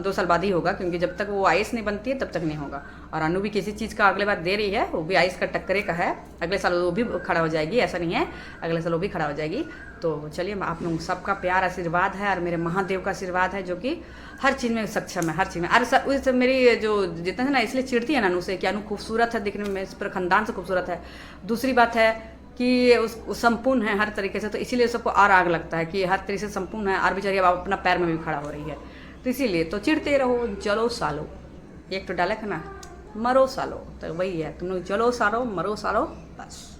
2 साल बाद ही होगा, क्योंकि जब तक वो आइस नहीं बनती है तब तक नहीं होगा। और अनु भी किसी चीज़ का अगले बार दे रही है, वो भी आइस का टक्करे का है, अगले साल वो भी खड़ा हो जाएगी, ऐसा नहीं है, अगले साल वो भी खड़ा हो जाएगी। तो चलिए, आप लोग सबका प्यार आशीर्वाद है और मेरे महादेव का आशीर्वाद है, जो कि हर चीज़ में सक्षम है, हर चीज़ में। और उस मेरी जो जितना है ना, इसलिए चिढ़ती है ना अनु से कि अनु खूबसूरत है दिखने में, इस पर खानदान से खूबसूरत है। दूसरी बात है कि उस संपूर्ण है हर तरीके से, तो इसीलिए सबको और आग लगता है कि हर तरीके से संपूर्ण है, और बेचारी अब अपना पैर में भी खड़ा हो रही है। तो इसीलिए तो चिढ़ते रहो, चलो सालो, एक तो डायलॉग है ना, मरो सालो, तो वही है, तुम लोग चलो सालो, मरो सालो, बस।